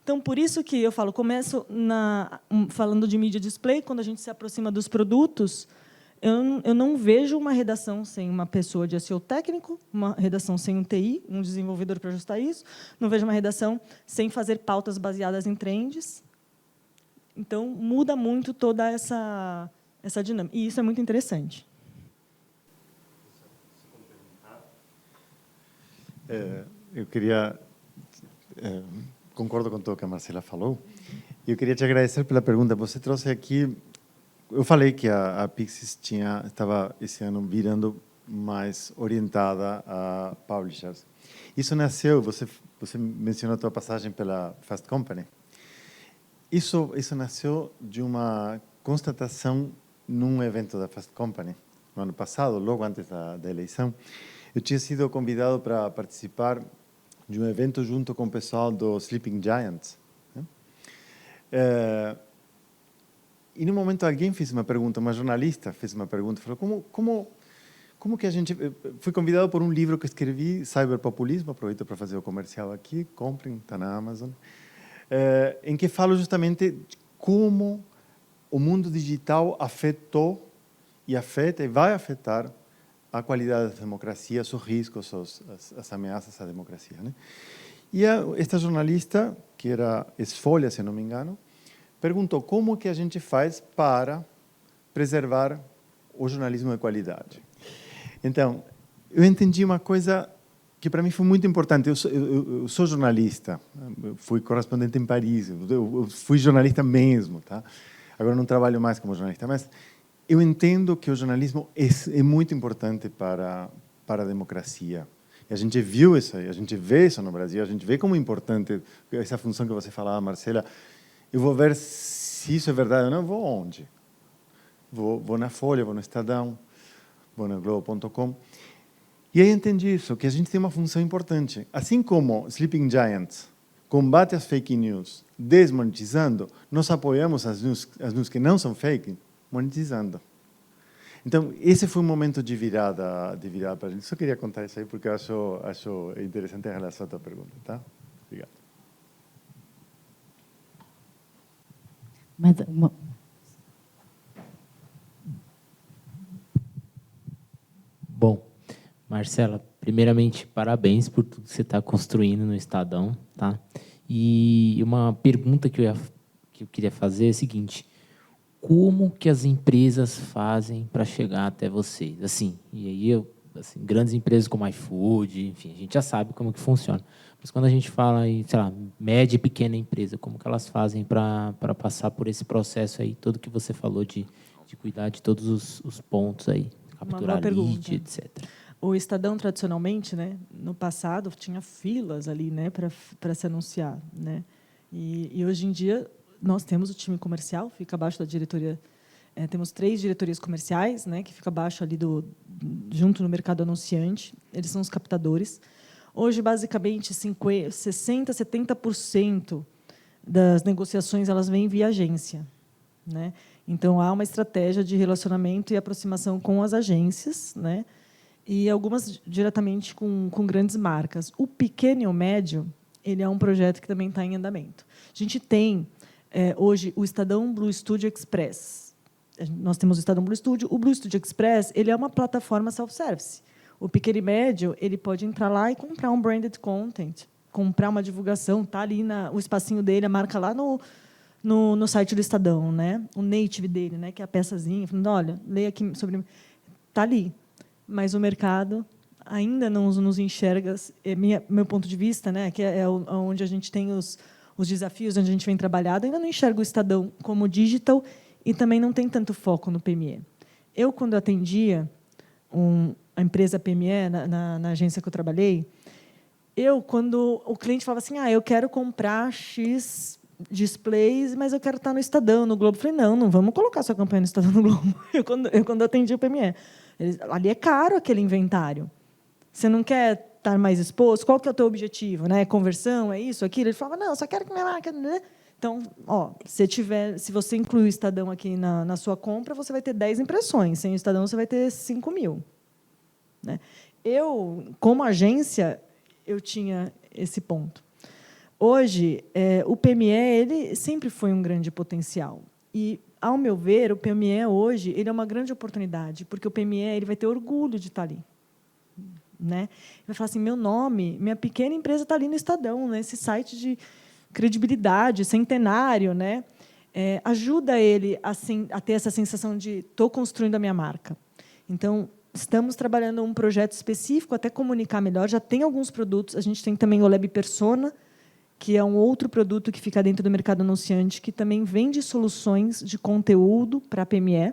Então, por isso que eu falo, começo falando de mídia display, quando a gente se aproxima dos produtos, eu não vejo uma redação sem uma pessoa de SEO técnico, uma redação sem um TI, um desenvolvedor para ajustar isso, não vejo uma redação sem fazer pautas baseadas em trends. Então, muda muito toda essa dinâmica. E isso é muito interessante. Eu queria... concordo com tudo que a Marcela falou. E eu queria te agradecer pela pergunta. Você trouxe aqui... Eu falei que a Pixis estava, esse ano, virando mais orientada a publishers. Isso nasceu... Você mencionou a tua passagem pela Fast Company. Isso nasceu de uma constatação num evento da Fast Company, no ano passado, logo antes da eleição. Eu tinha sido convidado para participar de um evento junto com o pessoal do Sleeping Giants. Né? E, no momento, alguém fez uma pergunta, uma jornalista fez uma pergunta, falou, como que a gente... Fui convidado por um livro que escrevi, Cyberpopulismo, aproveito para fazer o comercial aqui, comprem, está na Amazon, em que falo justamente de como o mundo digital afetou e afeta e vai afetar a qualidade da democracia, os riscos, as ameaças à democracia. Né? E esta jornalista, que era ex-Folha, se não me engano, perguntou como que a gente faz para preservar o jornalismo de qualidade. Então, eu entendi uma coisa que para mim foi muito importante. Eu sou jornalista, eu fui correspondente em Paris, eu fui jornalista mesmo, tá? Agora não trabalho mais como jornalista, mas eu entendo que o jornalismo é muito importante para a democracia. E a gente viu isso, a gente vê isso no Brasil, a gente vê como é importante essa função que você falava, Marcela. Eu vou ver se isso é verdade ou não, vou onde? Vou na Folha, vou no Estadão, vou no Globo.com. E aí entendi isso, que a gente tem uma função importante. Assim como Sleeping Giants combate as fake news desmonetizando, nós apoiamos as news que não são fake, monetizando. Então, esse foi um momento de virada para a gente. Só queria contar isso aí, porque eu acho interessante em relação à tua pergunta. Tá? Obrigado. Bom, Marcela, primeiramente, parabéns por tudo que você está construindo no Estadão, tá? E uma pergunta que eu queria fazer é a seguinte: como que as empresas fazem para chegar até vocês? Assim, e aí assim, grandes empresas como iFood, enfim, a gente já sabe como que funciona. Mas quando a gente fala em, sei lá, média e pequena empresa, como que elas fazem para passar por esse processo aí, todo que você falou de cuidar de todos os pontos aí, capturar lead, etc. O Estadão, tradicionalmente, né, no passado, tinha filas ali, né, para se anunciar, né? E hoje em dia nós temos o time comercial, fica abaixo da diretoria. Temos 3 diretorias comerciais, né, que fica abaixo ali junto no mercado anunciante. Eles são os captadores. Hoje, basicamente, 60%, 70% das negociações elas vêm via agência, né? Então há uma estratégia de relacionamento e aproximação com as agências, né? E algumas diretamente com grandes marcas. O pequeno e o médio, ele é um projeto que também está em andamento. A gente tem hoje o Estadão Blue Studio Express. Nós temos o Estadão Blue Studio. O Blue Studio Express ele é uma plataforma self-service. O pequeno e médio ele pode entrar lá e comprar um branded content comprar uma divulgação, está ali o espacinho dele, a marca lá no site do Estadão, né? O native dele, né? Que é a peçazinha, falando, olha, leia aqui sobre... Está ali. Mas o mercado ainda não nos enxerga, meu ponto de vista, né? Que é onde a gente tem os desafios, onde a gente vem trabalhando, ainda não enxerga o Estadão como digital e também não tem tanto foco no PME. Eu, quando atendia a empresa PME, na agência que eu trabalhei, quando o cliente falava assim, eu quero comprar X displays, mas eu quero estar no Estadão, no Globo. Eu falei, não vamos colocar sua campanha no Estadão, no Globo. Quando atendi o PME. Ali é caro aquele inventário. Você não quer estar mais exposto? Qual que é o teu objetivo? Né? Conversão, é isso, aquilo? Ele falava, não, só quero que minha marca... Então, se você incluir o Estadão aqui na sua compra, você vai ter 10 impressões. Sem o Estadão, você vai ter 5.000. Né? Eu, como agência, eu tinha esse ponto. Hoje, o PME ele sempre foi um grande potencial. E, ao meu ver, o PME hoje ele é uma grande oportunidade, porque o PME ele vai ter orgulho de estar ali. Né? Ele vai falar assim, meu nome, minha pequena empresa está ali no Estadão, nesse site de credibilidade, centenário. Né? Ajuda ele a ter essa sensação de estou construindo a minha marca. Então, estamos trabalhando um projeto específico, até comunicar melhor. Já tem alguns produtos, a gente tem também o Lab Persona, que é um outro produto que fica dentro do mercado anunciante, que também vende soluções de conteúdo para a PME.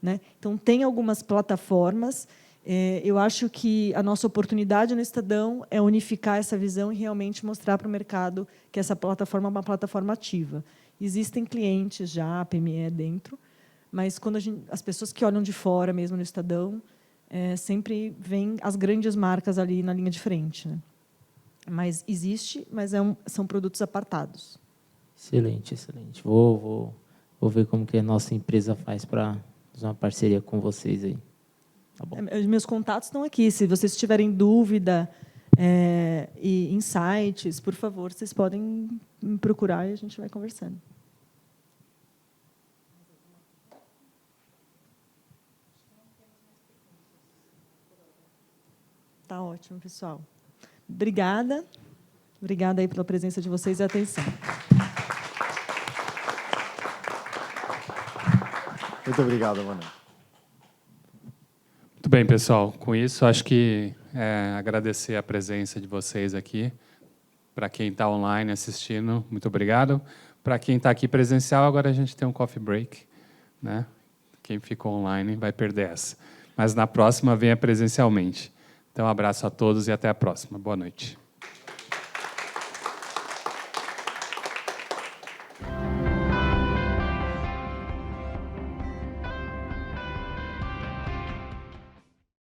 Né? Então, tem algumas plataformas. Eu acho que a nossa oportunidade no Estadão é unificar essa visão e realmente mostrar para o mercado que essa plataforma é uma plataforma ativa. Existem clientes já, a PME dentro, mas quando as pessoas que olham de fora mesmo no Estadão, sempre veem as grandes marcas ali na linha de frente. Né? Mas existe, mas são produtos apartados. Excelente, excelente. Vou ver como que a nossa empresa faz para fazer uma parceria com vocês aí. Tá bom. Meus contatos estão aqui. Se vocês tiverem dúvida e insights, por favor, vocês podem me procurar e a gente vai conversando. Tá ótimo, pessoal. Obrigada. Obrigada aí pela presença de vocês e atenção. Muito obrigado, Manoel. Muito bem, pessoal. Com isso, acho que agradecer a presença de vocês aqui. Para quem está online assistindo, muito obrigado. Para quem está aqui presencial, agora a gente tem um coffee break. Né? Quem ficou online vai perder essa. Mas na próxima, venha presencialmente. Então, um abraço a todos e até a próxima. Boa noite.